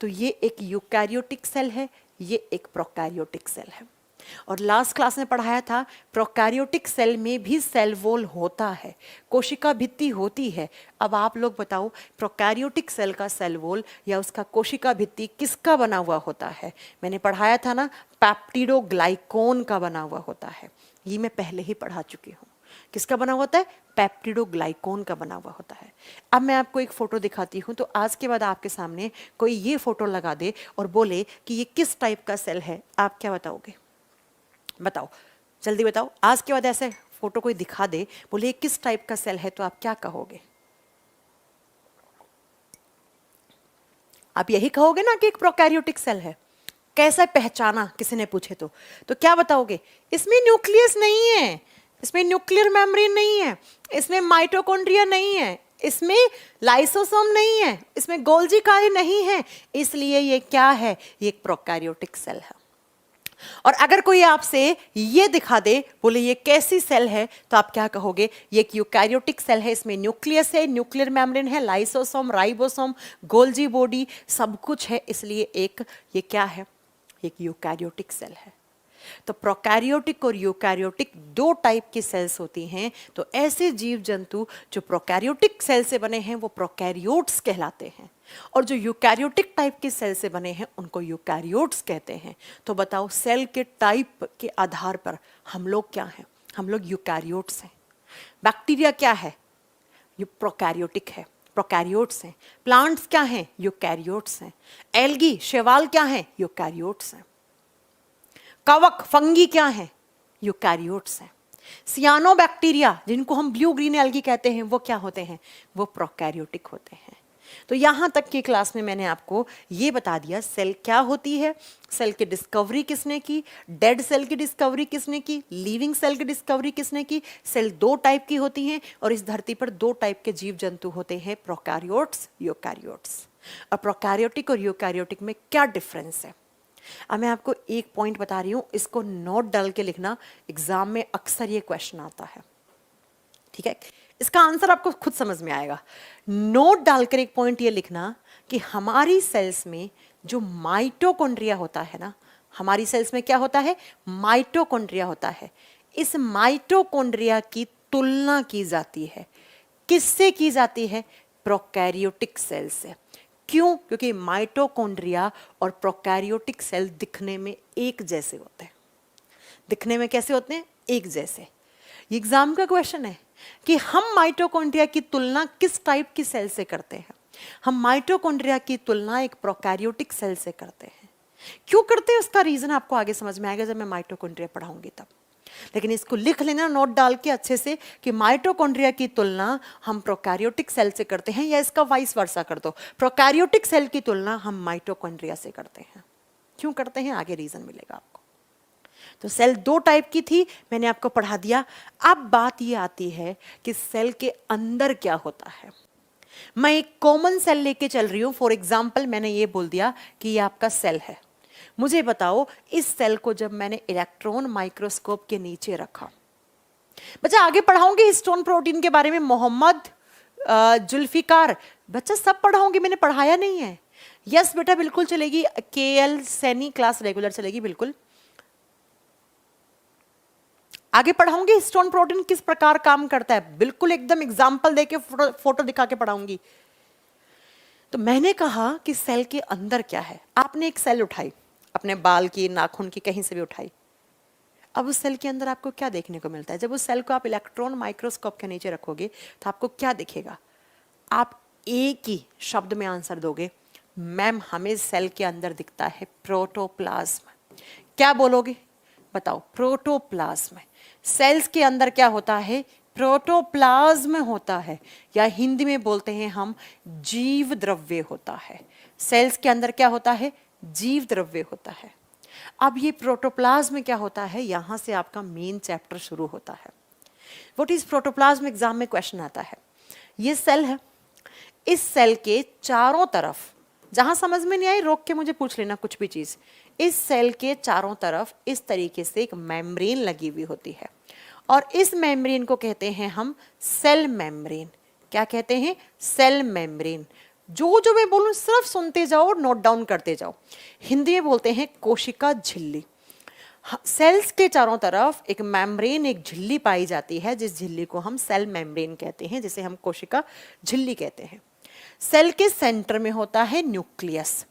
तो ये एक यूकैरियोटिक सेल है, ये एक प्रोकैरियोटिक सेल है। और लास्ट क्लास में पढ़ाया था प्रोकैरियोटिक सेल में भी सेल वॉल होता है, कोशिका भित्ति होती है। अब आप लोग बताओ, प्रोकैरियोटिक सेल का सेल वॉल या उसका कोशिका भित्ति किसका बना हुआ होता है? मैंने पढ़ाया था ना, पेप्टिडोग्लाइकोन का बना हुआ होता है। ये मैं पहले ही पढ़ा चुकी हूँ। किसका बना हुआ होता है? पेप्टिडोग्लाइकोन का बना हुआ होता है। अब मैं आपको एक फोटो दिखाती हूँ, तो आज के बाद आपके सामने कोई ये फोटो लगा दे और बोले कि ये किस टाइप का सेल है, आप क्या बताओगे? बताओ, जल्दी बताओ, आज के बाद ऐसे फोटो कोई दिखा दे, बोले ये किस टाइप का सेल है, तो आप क्या कहोगे? आप यही कहोगे ना कि एक प्रोकैरियोटिक सेल है। कैसे पहचाना किसी ने पूछे तो क्या बताओगे? इसमें न्यूक्लियस नहीं है, इसमें न्यूक्लियर मेम्ब्रेन नहीं है, इसमें माइटोकॉन्ड्रिया नहीं है, इसमें लाइसोसोम नहीं है, इसमें गोल्जी कार्य नहीं है, इसलिए ये क्या है? ये एक प्रोकैरियोटिक सेल है। और अगर कोई आपसे ये दिखा दे, बोले ये कैसी सेल है, तो आप क्या कहोगे? ये एक यूकैरियोटिक सेल है, इसमें न्यूक्लियस है, न्यूक्लियर मेम्ब्रेन है, लाइसोसोम, राइबोसोम, गोल्जी बॉडी, सब कुछ है, इसलिए ये क्या है? एक यूकैरियोटिक सेल है। तो प्रोकैरियोटिक और यूकैरियोटिक दो टाइप की सेल्स होती हैं। तो ऐसे जीव जंतु जो प्रोकैरियोटिक सेल से बने हैं वो प्रोकैरियोट्स कहलाते हैं, और जो यूकैरियोटिक टाइप के सेल से बने हैं उनको यूकैरियोट्स कहते हैं। तो बताओ, सेल के टाइप के आधार पर हम लोग क्या हैं? हम लोग यूकैरियोट्स हैं। बैक्टीरिया क्या है? ये प्रोकैरियोटिक है, प्रोकैरियोट्स हैं। प्लांट्स क्या हैं? यूकैरियोट्स हैं। एल्गी, शैवाल क्या हैं? यूकैरियोट्स हैं। कवक, फंगी क्या हैं? यूकैरियोट्स हैं। सियानोबैक्टीरिया, जिनको हम ब्लू ग्रीन एल्गी कहते हैं, वो क्या होते हैं? वो प्रोकैरियोटिक होते हैं। तो यहां तक की क्लास में मैंने आपको ये बता दिया सेल क्या होती है, सेल की डिस्कवरी किसने की, डेड सेल की डिस्कवरी किसने की, लिविंग सेल की डिस्कवरी किसने की। सेल दो टाइप की होती हैं, और इस धरती पर दो टाइप के जीव जंतु होते हैं, प्रोकैरियोट्स, यूकैरियोट्स। और प्रोकैरियोटिक और यूकैरियोटिक में क्या डिफरेंस है? अब मैं आपको एक पॉइंट बता रही हूं, इसको नोट डाल के लिखना, एग्जाम में अक्सर ये क्वेश्चन आता है, ठीक है? इसका आंसर आपको खुद समझ में आएगा। नोट डालकर एक पॉइंट ये लिखना कि हमारी सेल्स में जो माइटोकॉन्ड्रिया होता है ना, हमारी सेल्स में क्या होता है? माइटोकॉन्ड्रिया होता है। इस माइटोकॉन्ड्रिया की तुलना की जाती है, किससे की जाती है? प्रोकैरियोटिक सेल से। क्यों? क्योंकि माइटोकॉन्ड्रिया और प्रोकैरियोटिक सेल दिखने में एक जैसे होते हैं। दिखने में कैसे होते हैं? एक जैसे। ये एग्जाम का क्वेश्चन है कि हम माइटोकॉन्ड्रिया की तुलना किस टाइप की सेल से करते हैं? हम माइटोकॉन्ड्रिया की तुलना एक प्रोकैरियोटिक सेल से करते हैं। क्यों करते हैं उसका रीजन आपको आगे समझ में आएगा जब मैं माइटोकॉन्ड्रिया पढ़ाऊंगी तब। लेकिन इसको लिख लेना नोट डाल के अच्छे से कि माइटोकॉन्ड्रिया की तुलना हम प्रोकैरियोटिक सेल से करते हैं, या इसका वाइस वर्सा कर दो, प्रोकैरियोटिक सेल की तुलना हम माइटोकॉन्ड्रिया से करते हैं। क्यों करते हैं? आगे रीजन मिलेगा आपको। तो सेल दो टाइप की थी, मैंने आपको पढ़ा दिया। अब बात ये आती है कि सेल के अंदर क्या होता है। मैं एक कॉमन सेल लेके चल रही हूं। फॉर एग्जाम्पल, मैंने ये बोल दिया कि ये आपका सेल है। मुझे बताओ, इस सेल को जब मैंने इलेक्ट्रॉन माइक्रोस्कोप के नीचे रखा, बच्चा आगे पढ़ाऊंगी हिस्टोन प्रोटीन के बारे में, मोहम्मद, जुल्फिकार, बच्चा सब पढ़ाऊंगी, मैंने पढ़ाया नहीं है। यस बेटा, बिल्कुल चलेगी। केएल सैनी क्लास रेगुलर चलेगी, बिल्कुल आगे पढ़ाऊंगी। हिस्टोन प्रोटीन किस प्रकार काम करता है, बिल्कुल एकदम एग्जाम्पल देके फोटो दिखा के पढ़ाऊंगी। तो मैंने कहा कि सेल के अंदर क्या है। आपने एक सेल उठाई, अपने बाल की, नाखून की, कहीं से भी उठाई। अब उस सेल के अंदर आपको क्या देखने को मिलता है? जब उस सेल को आप इलेक्ट्रॉन माइक्रोस्कोप के नीचे रखोगे तो आपको क्या दिखेगा? आप एक ही शब्द में आंसर दोगे, मैम हमें सेल के अंदर दिखता है प्रोटोप्लाज्म। क्या बोलोगे? बताओ, प्रोटोप्लाज्म। सेल्स के अंदर क्या होता है? प्रोटोप्लाज्म होता है, या हिंदी में बोलते हैं हम जीव द्रव्य होता है। सेल्स के अंदर क्या होता है? जीव द्रव्य होता है। अब ये प्रोटोप्लाज्म क्या होता है, यहां से आपका मेन चैप्टर शुरू होता है। What is protoplasm? एग्जाम में क्वेश्चन आता है। ये सेल है, इस सेल के चारों तरफ, जहां समझ में नहीं आई रोक के मुझे पूछ लेना कुछ भी चीज। इस सेल के चारों तरफ इस तरीके से एक मेम्ब्रेन लगी हुई होती है, और इस मेम्ब्रेन को कहते हैं हम सेल मेम्ब्रेन। क्या कहते हैं? Cell membrane. जो मैं बोलूं सिर्फ सुनते जाओ और नोट डाउन करते जाओ। हिंदी में बोलते हैं कोशिका झिल्ली। सेल्स के चारों तरफ एक मेम्ब्रेन, एक झिल्ली पाई जाती है, जिस झिल्ली को हम सेल मेम्ब्रेन कहते हैं, जिसे हम कोशिका झिल्ली कहते हैं। सेल के सेंटर में होता है न्यूक्लियस,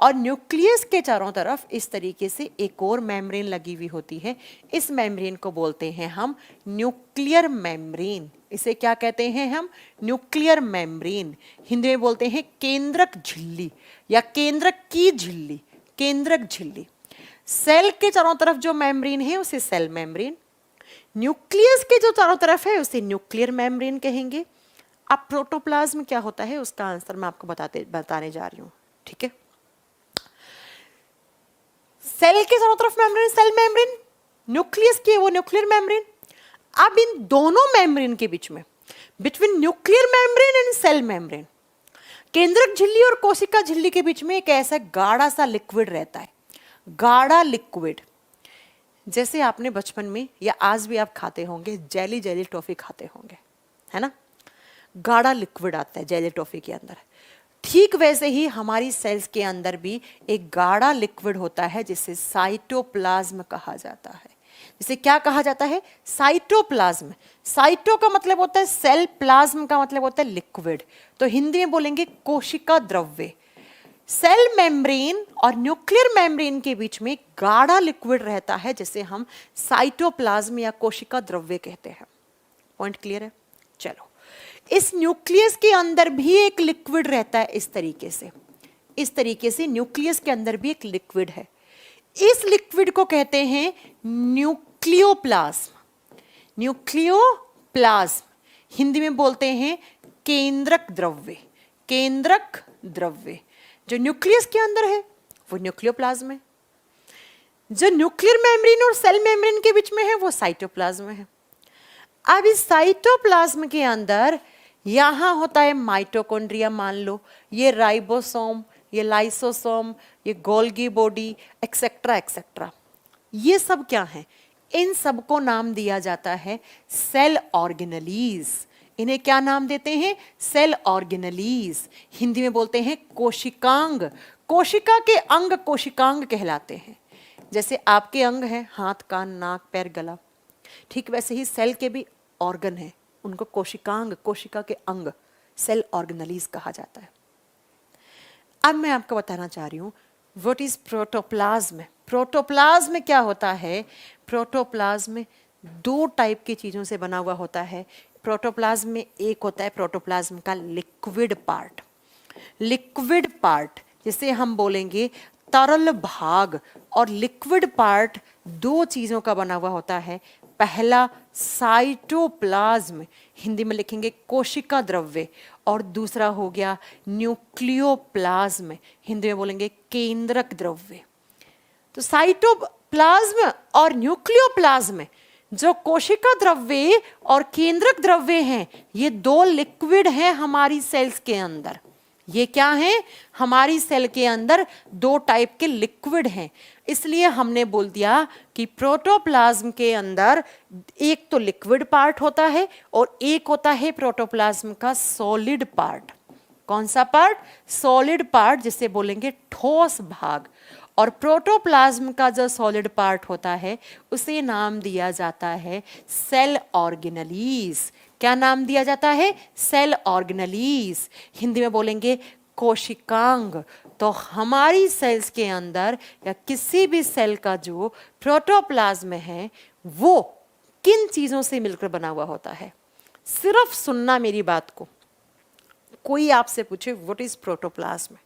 और न्यूक्लियस के चारों तरफ इस तरीके से एक और मेम्ब्रेन लगी हुई होती है। इस मेम्ब्रेन को बोलते हैं हम न्यूक्लियर मेम्ब्रेन। इसे क्या कहते हैं हम? Nuclear membrane. हिंदी में बोलते हैं केंद्रक झिल्ली या केंद्रक की झिल्ली, केंद्रक झिल्ली। सेल के चारों तरफ जो मेम्ब्रेन है उसे सेल मेम्ब्रेन, न्यूक्लियस के जो चारों तरफ है उसे न्यूक्लियर मेम्ब्रेन कहेंगे। अब प्रोटोप्लाज्म क्या होता है उसका आंसर मैं आपको बताने जा रही हूं, ठीक है। सेल के चारों तरफ मेम्ब्रेन सेल मेम्ब्रेन, न्यूक्लियस की वो न्यूक्लियर मेम्ब्रेन। अब इन दोनों मेम्ब्रेन के बीच में, between nuclear membrane and cell membrane, केंद्रक झिल्ली और कोशिका झिल्ली के बीच में एक ऐसा गाढ़ा सा लिक्विड रहता है, गाढ़ा लिक्विड। जैसे आपने बचपन में या आज भी आप खाते होंगे, जेली जेली टॉफी खाते होंगे, है ना, गाढ़ा लिक्विड आता है जेली टॉफी के अंदर। ठीक वैसे ही हमारी सेल्स के अंदर भी एक गाढ़ा लिक्विड होता है जिसे साइटोप्लाज्म कहा जाता है। जिसे क्या कहा जाता है? साइटोप्लाज्म। साइटो का मतलब होता है सेल, प्लाज्म का मतलब होता है लिक्विड, तो हिंदी में बोलेंगे कोशिका द्रव्य। सेल मेम्ब्रेन और न्यूक्लियर मेम्ब्रेन के बीच में गाढ़ा लिक्विड रहता है जिसे हम साइटोप्लाज्म या कोशिका द्रव्य कहते हैं। पॉइंट क्लियर है? चलो, इस न्यूक्लियस के अंदर भी एक लिक्विड रहता है इस तरीके से, इस तरीके से न्यूक्लियस के अंदर भी एक लिक्विड है। इस लिक्विड को कहते हैं न्यूक्लियोप्लाज्म। न्यूक्लियोप्लाज्म हिंदी में बोलते हैं केंद्रक द्रव्य। केंद्रक द्रव्य जो न्यूक्लियस के अंदर है वो न्यूक्लियोप्लाज्म है, जो न्यूक्लियर मेम्ब्रेन और सेल मेम्ब्रेन के बीच में है वो साइटोप्लाज्म है। अब इस साइटोप्लाज्म के अंदर यहां होता है माइटोकॉन्ड्रिया, मान लो ये राइबोसोम, ये लाइसोसोम, ये गोल्गी बॉडी, एक्सेट्रा एक्सेट्रा। ये सब क्या है? इन सबको नाम दिया जाता है सेल ऑर्गेनेलीज। इन्हें क्या नाम देते हैं? Cell organelles. हिंदी में बोलते हैं कोशिकांग। कोशिका के अंग कोशिकांग कहलाते हैं। जैसे आपके अंग हैं हाथ, कान, नाक, पैर, गला, ठीक वैसे ही सेल के भी ऑर्गन है, उनको कोशिकांग, कोशिका के अंग, सेल ऑर्गेनेलीज कहा जाता है। अब मैं आपको बताना चाह रही हूं व्हाट इज प्रोटोप्लाज्म। प्रोटोप्लाज्म क्या होता है? प्रोटोप्लाज्म दो टाइप की चीजों से बना हुआ होता है। प्रोटोप्लाज्म में एक होता है प्रोटोप्लाज्म का लिक्विड पार्ट। लिक्विड पार्ट जिसे हम बोलेंगे तरल भाग, और लिक्विड पार्ट दो चीजों का बना हुआ होता है। पहला साइटोप्लाज्म, हिंदी में लिखेंगे कोशिका द्रव्य, और दूसरा हो गया न्यूक्लियोप्लाज्म, हिंदी में बोलेंगे केंद्रक द्रव्य। तो साइटोप्लाज्म और न्यूक्लियोप्लाज्म जो कोशिका द्रव्य और केंद्रक द्रव्य हैं, ये दो लिक्विड हैं हमारी सेल्स के अंदर। ये क्या हैं? हमारी सेल के अंदर दो टाइप के लिक्विड हैं। इसलिए हमने बोल दिया कि प्रोटोप्लाज्म के अंदर एक तो लिक्विड पार्ट होता है और एक होता है प्रोटोप्लाज्म का सॉलिड पार्ट। कौन सा पार्ट? सॉलिड पार्ट, जिसे बोलेंगे ठोस भाग। और प्रोटोप्लाज्म का जो सॉलिड पार्ट होता है उसे नाम दिया जाता है सेल ऑर्गेनेलीज। क्या नाम दिया जाता है? Cell organelles. हिंदी में बोलेंगे कोशिकांग। तो हमारी सेल्स के अंदर या किसी भी सेल का जो प्रोटोप्लाज्म है वो किन चीजों से मिलकर बना हुआ होता है? सिर्फ सुनना मेरी बात को। कोई आपसे पूछे व्हाट इज प्रोटोप्लाज्म,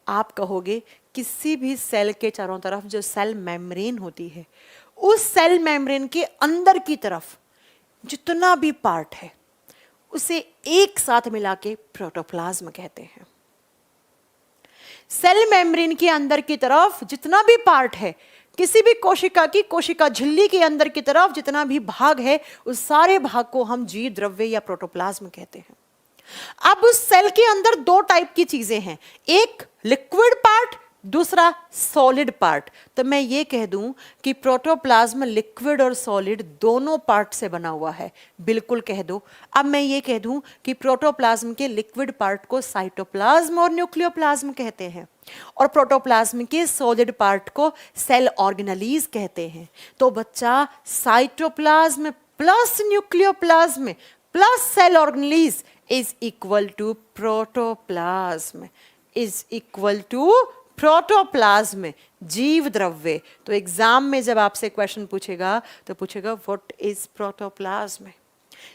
आप कहोगे किसी भी सेल के चारों तरफ जो सेल मेम्ब्रेन होती है, उस सेल मेम्ब्रेन के अंदर की तरफ जितना भी पार्ट है उसे एक साथ मिला के प्रोटोप्लाज्म कहते हैं। सेल मेम्ब्रेन के अंदर की तरफ जितना भी पार्ट है, किसी भी कोशिका की कोशिका झिल्ली के अंदर की तरफ जितना भी भाग है, उस सारे भाग को हम जीव द्रव्य या प्रोटोप्लाज्म कहते हैं। अब उस सेल के अंदर दो टाइप की चीजें हैं, एक लिक्विड पार्ट, दूसरा सॉलिड पार्ट। तो मैं ये कह दूं कि प्रोटोप्लाज्म लिक्विड और सॉलिड दोनों पार्ट से बना हुआ है, बिल्कुल कह दो। अब मैं ये कह दूं कि प्रोटोप्लाज्म के लिक्विड पार्ट को साइटोप्लाज्म और न्यूक्लियोप्लाज्म कहते हैं, और प्रोटोप्लाज्म के सॉलिड पार्ट को सेल ऑर्गेनेलीज कहते हैं। तो बच्चा, cytoplasm plus nucleoplasm plus cell organelles is equal to protoplasm, is equal to protoplasm, जीव द्रव्य। तो एग्जाम में जब आपसे क्वेश्चन पूछेगा तो पूछेगा व्हाट इज प्रोटोप्लाज्म,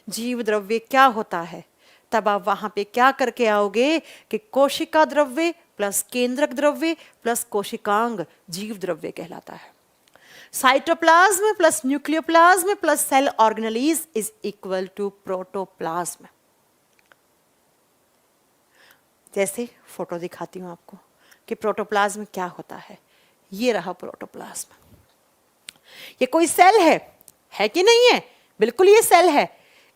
जीव द्रव्य क्या होता है, तब आप वहां पे क्या करके आओगे कि कोशिका द्रव्य प्लस केंद्रक द्रव्य प्लस कोशिकांग जीव द्रव्य कहलाता है। Cytoplasm plus nucleoplasm plus cell organelles is equal to protoplasm. जैसे फोटो दिखाती हूं आपको कि प्रोटोप्लाज्म क्या होता है। ये रहा प्रोटोप्लाज्म। ये कोई सेल है कि नहीं है? बिल्कुल ये सेल है।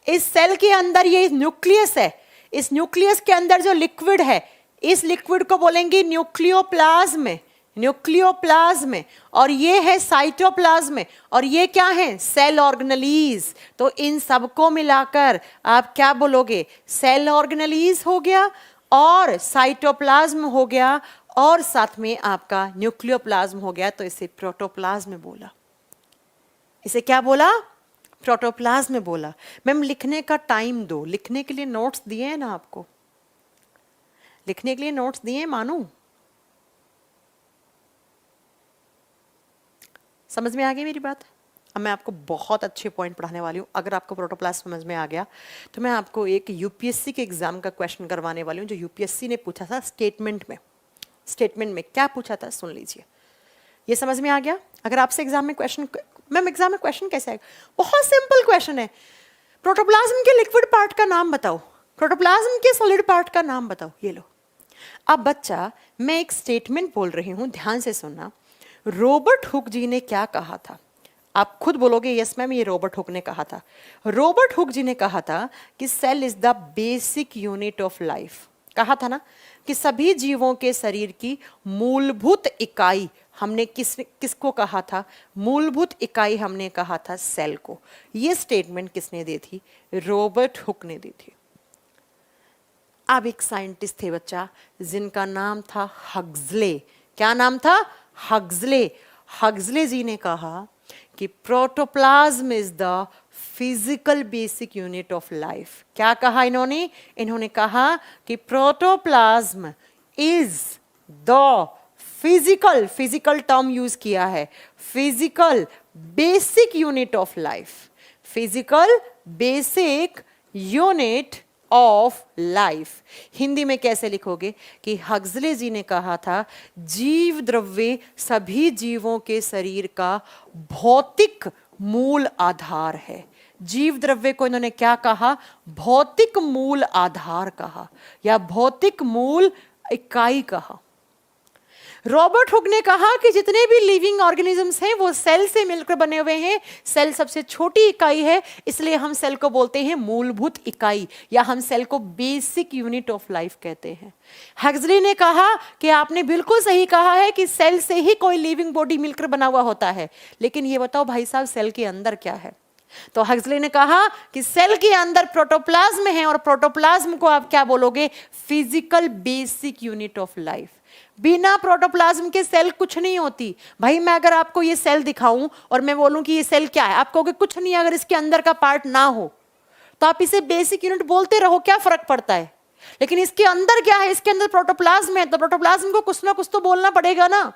इस सेल के अंदर ये न्यूक्लियस है। इस न्यूक्लियस के अंदर जो लिक्विड है, इस लिक्विड को बोलेंगे न्यूक्लियोप्लाज्म। न्यूक्लियोप्लाज्म। और ये है साइटोप्लाज्म। और ये क्या है? Cell organelles. तो इन सबको मिलाकर आप क्या बोलोगे? सेल ऑर्गेनेलीज हो गया और साइटोप्लाज्म हो गया और साथ में आपका न्यूक्लियोप्लाज्म हो गया। तो इसे प्रोटोप्लाज्म बोला। इसे क्या बोला? प्रोटोप्लाज्म बोला। मैम लिखने का टाइम दो। लिखने के लिए नोट्स दिए हैं ना आपको? लिखने के लिए नोट्स दिए हैं मानू? समझ में आ गई मेरी बात? अब मैं आपको बहुत अच्छे पॉइंट पढ़ाने वाली हूँ। अगर आपको प्रोटोप्लाज्म समझ में आ गया तो मैं आपको एक यूपीएससी के एग्जाम का क्वेश्चन करवाने वाली हूँ, जो यूपीएससी ने पूछा था स्टेटमेंट में। स्टेटमेंट में क्या पूछा था सुन लीजिए। ये समझ में आ गया? अगर आपसे एग्जाम में क्वेश्चन, मैम एग्जाम में क्वेश्चन कैसे आएगा? बहुत सिंपल क्वेश्चन है। प्रोटोप्लाज्म के लिक्विड पार्ट का नाम बताओ, प्रोटोप्लाज्म के सॉलिड पार्ट का नाम बताओ। ये लो। अब बच्चा, मैं एक स्टेटमेंट बोल रही हूं, ध्यान से सुनना। रॉबर्ट हुक जी ने क्या कहा था? आप खुद बोलोगे यस मैम ये रॉबर्ट हुक ने कहा था। रॉबर्ट हुक जी ने कहा था कि cell is the basic unit of life. कहा था ना कि सभी जीवों के शरीर की मूलभूत इकाई। हमने किसको कहा था? मूलभूत इकाई हमने कहा था सेल को। ये स्टेटमेंट किसने दी थी? रॉबर्ट हुक ने दी थी। अब एक साइंटिस्ट थे बच्चा जिनका नाम था हक्सले। क्या नाम था? हक्सले। हक्सले जी ने कहा कि protoplasm is the physical basic unit of life. क्या कहा इन्होंने? इन्होंने कहा कि protoplasm is the physical term use किया है, physical basic unit of life. Physical basic unit of life. Hindi में कैसे लिखोगे कि हक्सले जी ने कहा था जीव द्रव्य सभी जीवों के शरीर का भौतिक मूल आधार है। जीव द्रव्य को इन्होंने क्या कहा? भौतिक मूल आधार कहा या भौतिक मूल इकाई कहा। रॉबर्ट हुक ने कहा कि जितने भी लिविंग ऑर्गेनिजम्स हैं वो सेल से मिलकर बने हुए हैं। सेल सबसे छोटी इकाई है, इसलिए हम सेल को बोलते हैं मूलभूत इकाई या हम सेल को बेसिक यूनिट ऑफ लाइफ कहते हैं। हक्सले ने कहा कि आपने बिल्कुल सही कहा है कि सेल से ही कोई लिविंग बॉडी मिलकर बना हुआ होता है, लेकिन ये बताओ भाई साहब सेल के अंदर क्या है? तो हक्सले ने कहा कि सेल के अंदर प्रोटोप्लाज्म है और प्रोटोप्लाज्म को आप क्या बोलोगे? Physical basic unit of life. बिना प्रोटोप्लाज्म के सेल कुछ नहीं होती। भाई मैं अगर आपको ये सेल दिखाऊं और मैं बोलूं कि ये सेल क्या है, आप कहोगे कुछ नहीं अगर इसके अंदर का पार्ट ना हो। तो आप इसे बेसिक यूनिट बोलते रहो, क्या फर्क पड़ता है? लेकिन इसके अंदर क्या है? इसके अंदर प्रोटोप्लाज्म है, तो प्रोटोप्लाज्म को कुछ ना कुछ तो बोलना पड़ेगा ना।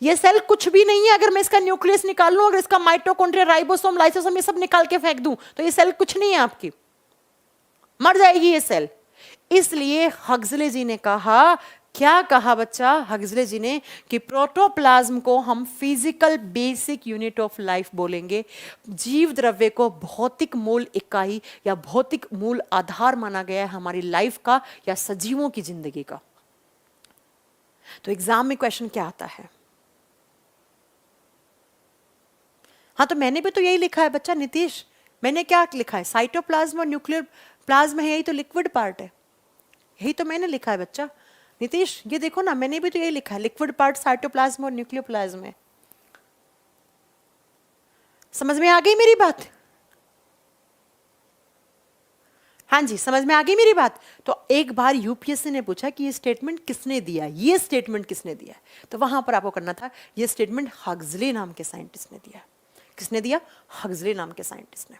ये सेल कुछ भी नहीं है अगर मैं इसका न्यूक्लियस निकाल लूं, अगर इसका माइटोकॉन्ड्रिया, राइबोसोम, लाइसोसोम ये सब निकाल के फेंक दूं, तो ये सेल कुछ नहीं है, आपकी मर जाएगी ये सेल। इसलिए हक्सले जी ने कहा, क्या कहा बच्चा? हक्सले जी ने कि प्रोटोप्लाज्म को हम physical basic unit of life बोलेंगे। जीव द्रव्य को भौतिक मूल इकाई या भौतिक मूल आधार माना गया है हमारी लाइफ का या सजीवों की जिंदगी का। तो एग्जाम में क्वेश्चन क्या आता है? हाँ तो मैंने भी तो यही लिखा है बच्चा नीतीश। मैंने क्या लिखा है? साइटोप्लाज्म और न्यूक्लियर प्लाज्म है, यही तो लिक्विड पार्ट है। यही तो मैंने लिखा है बच्चा नीतीश। ये देखो ना, मैंने भी तो यही लिखा है, लिक्विड पार्ट साइटोप्लाज्म और न्यूक्लियोप्लाज्म है। समझ में आ गई मेरी बात? हाँ जी, समझ में आ गई मेरी बात? तो एक बार यूपीएससी ने पूछा कि ये स्टेटमेंट किसने दिया, ये स्टेटमेंट किसने दिया? तो वहां पर आपको करना था, ये स्टेटमेंट हक्सले नाम के साइंटिस्ट ने दिया। किसने दिया? हक्सले नाम के साइंटिस्ट ने।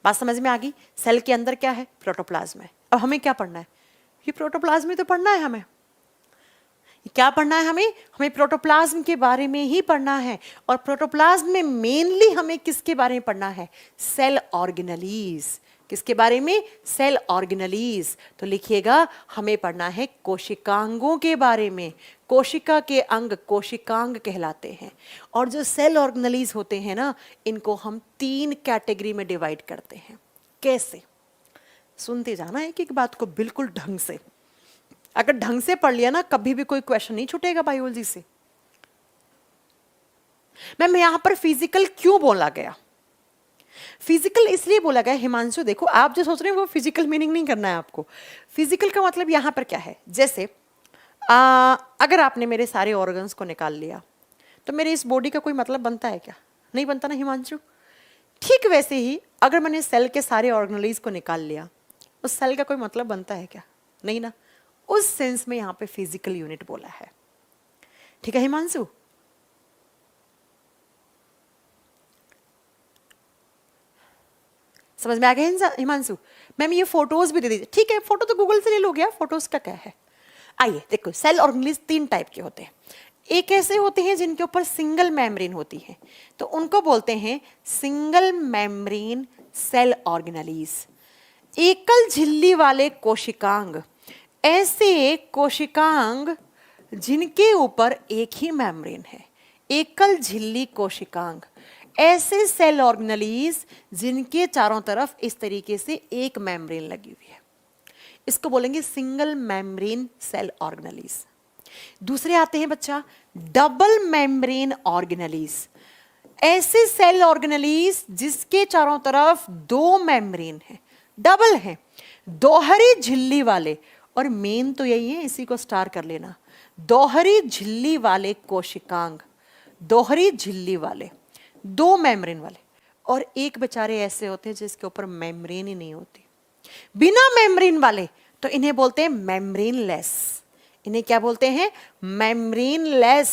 बात समझ में आ गई? सेल के अंदर क्या है? प्रोटोप्लाज्म है। अब हमें क्या पढ़ना है? ये प्रोटोप्लाज्म ही तो पढ़ना है हमें। क्या पढ़ना है हमें? हमें प्रोटोप्लाज्म के बारे में ही पढ़ना है। और प्रोटोप्लाज्म में मेनली हमें किसके बारे में पढ़ना है? Cell organelles. किसके बारे में? Cell organelles. तो लिखिएगा हमें पढ़ना है कोशिकांगों के बारे में। कोशिका के अंग कोशिकांग कहलाते हैं। और जो सेल ऑर्गेनलीज होते हैं ना, इनको हम 3 कैटेगरी में डिवाइड करते हैं। कैसे? सुनते जाना एक एक बात को बिल्कुल ढंग से। अगर ढंग से पढ़ लिया ना, कभी भी कोई क्वेश्चन नहीं छूटेगा बायोलॉजी से। मैम यहां पर फिजिकल क्यों बोला गया? फिजिकल इसलिए बोला गया, हिमांशु देखो आप जो सोच रहे हैं वो फिजिकल मीनिंग नहीं करना है आपको। फिजिकल का मतलब यहां पर क्या है? जैसे अगर आपने मेरे सारे ऑर्गन्स को निकाल लिया तो मेरे इस बॉडी का कोई मतलब बनता है क्या? नहीं बनता ना हिमांशु। ठीक वैसे ही अगर मैंने सेल के सारे ऑर्गेनलीज को निकाल लिया, उस सेल का कोई मतलब बनता है क्या? नहीं ना। उस सेंस में यहां पे फिजिकल यूनिट बोला है। ठीक है हिमांशु? समझ में आ गया हिमांशु? मैम ये फोटोज भी दे दीजिए। ठीक है, फोटो तो गूगल से ले लो, गया फोटोज का क्या है। आइए देखो, सेल ऑर्गेनलीज 3 टाइप के होते हैं। एक ऐसे होते हैं जिनके ऊपर सिंगल मेम्ब्रेन होती है, तो उनको बोलते हैं सिंगल मेम्ब्रेन सेल ऑर्गेनलीज। एकल झिल्ली वाले कोशिकांग, ऐसे कोशिकांग जिनके ऊपर एक ही मेम्ब्रेन है। एकल झिल्ली कोशिकांग, ऐसे सेल ऑर्गेनलीज जिनके चारों तरफ इस तरीके से एक मेम्ब्रेन लगी हुई है, इसको बोलेंगे सिंगल मेम्ब्रेन सेल ऑर्गेनलीज। दूसरे आते हैं बच्चा डबल मेम्ब्रेन ऑर्गेनलीज, ऐसे सेल ऑर्गेनलीज जिसके चारों तरफ 2 मेम्ब्रेन है, डबल है, दोहरी झिल्ली वाले। और मेन तो यही है, इसी को स्टार कर लेना, दोहरी झिल्ली वाले कोशिकांग, दोहरी झिल्ली वाले, 2 मेम्ब्रेन वाले। और एक बेचारे ऐसे होते हैं जिसके ऊपर मेम्ब्रेन ही नहीं होती, बिना मेम्ब्रेन वाले, तो इन्हें बोलते हैं मेम्ब्रेनलेस। इन्हें क्या बोलते हैं? Membraneless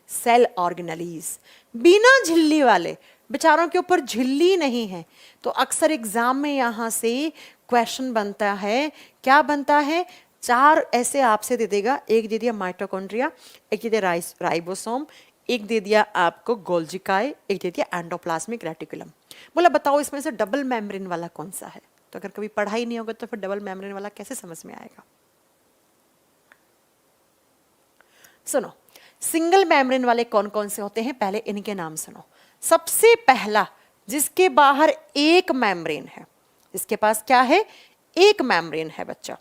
cell organelles. बिना झिल्ली वाले, बेचारों के ऊपर झिल्ली नहीं है। तो अक्सर एग्जाम में यहां से क्वेश्चन बनता है, क्या बनता है? 4 ऐसे आपसे दे देगा, एक दे दिया माइटोकॉन्ड्रिया, एक दे दिया राइबोसोम, एक दे दिया आपको गोल्जिकाई, एक दे दिया एंडोप्लाज्मिक रेटिकुलम। बोला बताओ इसमें से डबल मेम्ब्रेन वाला कौन सा है? तो अगर कभी पढ़ाई नहीं होगा तो फिर डबल मेम्ब्रेन वाला कैसे समझ में आएगा? सुनो, सिंगल मेम्ब्रेन वाले कौन कौन से होते हैं, पहले इनके नाम सुनो। सबसे पहला, जिसके बाहर एक मेम्ब्रेन है, जिसके पास क्या है? एक मेम्ब्रेन है बच्चा।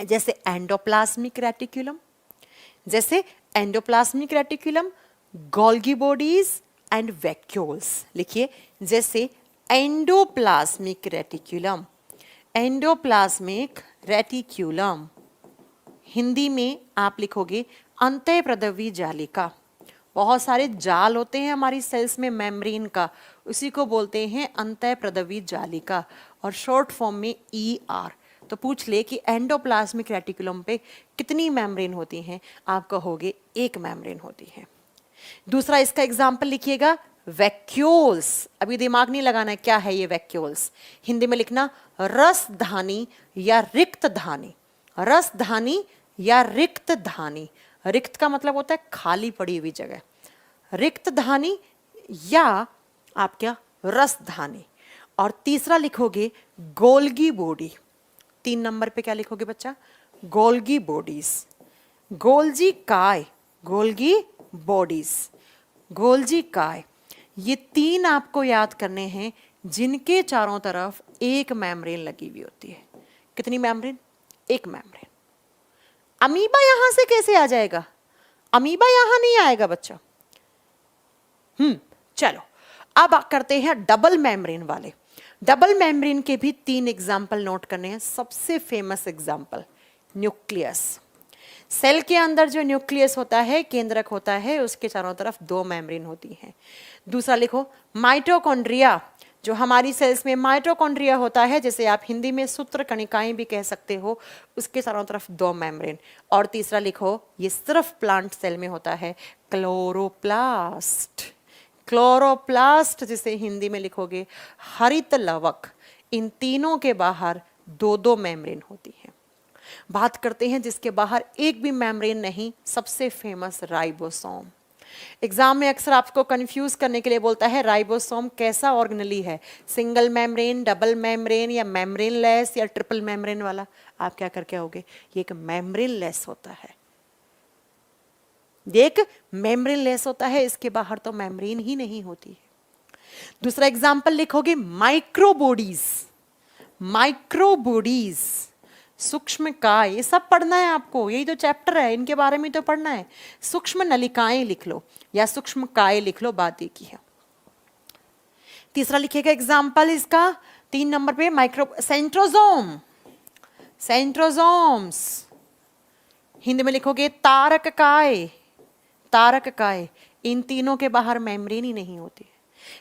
जैसे एंडोप्लाज्मिक रेटिकुलम, जैसे endoplasmic reticulum, Golgi bodies and vacuoles. लिखिए, जैसे endoplasmic reticulum, endoplasmic reticulum, Hindi में आप लिखोगे अंतःप्रदवी जालिका। बहुत सारे जाल होते हैं हमारी सेल्स में मेम्ब्रेन का, उसी को बोलते हैं अंतःप्रदवी जालिका, और शॉर्ट फॉर्म में ER। तो पूछ ले कि एंडोप्लाज्मिक रेटिकुलम पे कितनी मेम्ब्रेन होती हैं, आप कहोगे एक मेम्ब्रेन होती है। दूसरा इसका एग्जाम्पल लिखिएगा वैक्यूल्स। अभी दिमाग नहीं लगाना है क्या है ये वैक्यूल्स, हिंदी में लिखना रसधानी या रिक्त धानी, रसधानी या रिक्त धानी। रिक्त का मतलब होता है खाली पड़ी हुई जगह, रिक्त धानी या आप क्या रसधानी। और तीसरा लिखोगे गोल्गी बॉडी। 3 नंबर पे क्या लिखोगे बच्चा? गोल्गी बॉडीज, गोल्जी काय, गोल्गी बॉडीज, गोल्जी काय। ये 3 आपको याद करने हैं जिनके चारों तरफ एक मेम्ब्रेन लगी हुई होती है। कितनी मेम्ब्रेन? एक मेम्ब्रेन। अमीबा यहां से कैसे आ जाएगा? अमीबा यहां नहीं आएगा बच्चा। चलो अब करते हैं डबल मेम्ब्रेन वाले। डबल मेम्ब्रेन के भी 3 एग्जाम्पल नोट करने हैं। सबसे फेमस एग्जाम्पल न्यूक्लियस। सेल के अंदर जो न्यूक्लियस होता है, केंद्रक होता है, उसके चारों तरफ 2 मेम्ब्रेन होती हैं। दूसरा लिखो माइटोकॉन्ड्रिया, जो हमारी सेल्स में माइटोकॉन्ड्रिया होता है, जैसे आप हिंदी में सूत्र कणिकाएं भी कह सकते हो, उसके चारों तरफ 2 मेम्ब्रेन। और तीसरा लिखो, ये सिर्फ प्लांट सेल में होता है, क्लोरोप्लास्ट। क्लोरोप्लास्ट जिसे हिंदी में लिखोगे हरित लवक। इन तीनों के बाहर 2-2 मेम्ब्रेन होती है। बात करते हैं जिसके बाहर एक भी मेम्ब्रेन नहीं, सबसे फेमस राइबोसोम। एग्जाम में अक्सर आपको कंफ्यूज करने के लिए बोलता है राइबोसोम कैसा ऑर्गेनेली है, सिंगल मेम्ब्रेन, डबल मेम्ब्रेन या मेम्ब्रेन लेस या ट्रिपल मेम्ब्रेन वाला। आप क्या करके आओगे, ये एक मेम्ब्रेन लेस होता है, ये एक मेम्ब्रेन लेस होता है, इसके बाहर तो मेम्ब्रेन ही नहीं होती है। दूसरा एग्जाम्पल लिखोगे माइक्रोबॉडीज, माइक्रोबॉडीज, सूक्ष्म काय, ये सब पढ़ना है आपको, यही तो चैप्टर है, इनके बारे में तो पढ़ना है। सूक्ष्म नलिकाएं लिख लो या सूक्ष्म काय लिख लो, बात एक ही है। तीसरा लिखिएगा एग्जाम्पल इसका 3 नंबर पे, माइक्रो सेंट्रोजोम, सेंट्रोजोम्स, हिंदी में लिखोगे तारक काय, तारक काय, इन तीनों के बाहर मेम्ब्रेन ही नहीं होती है।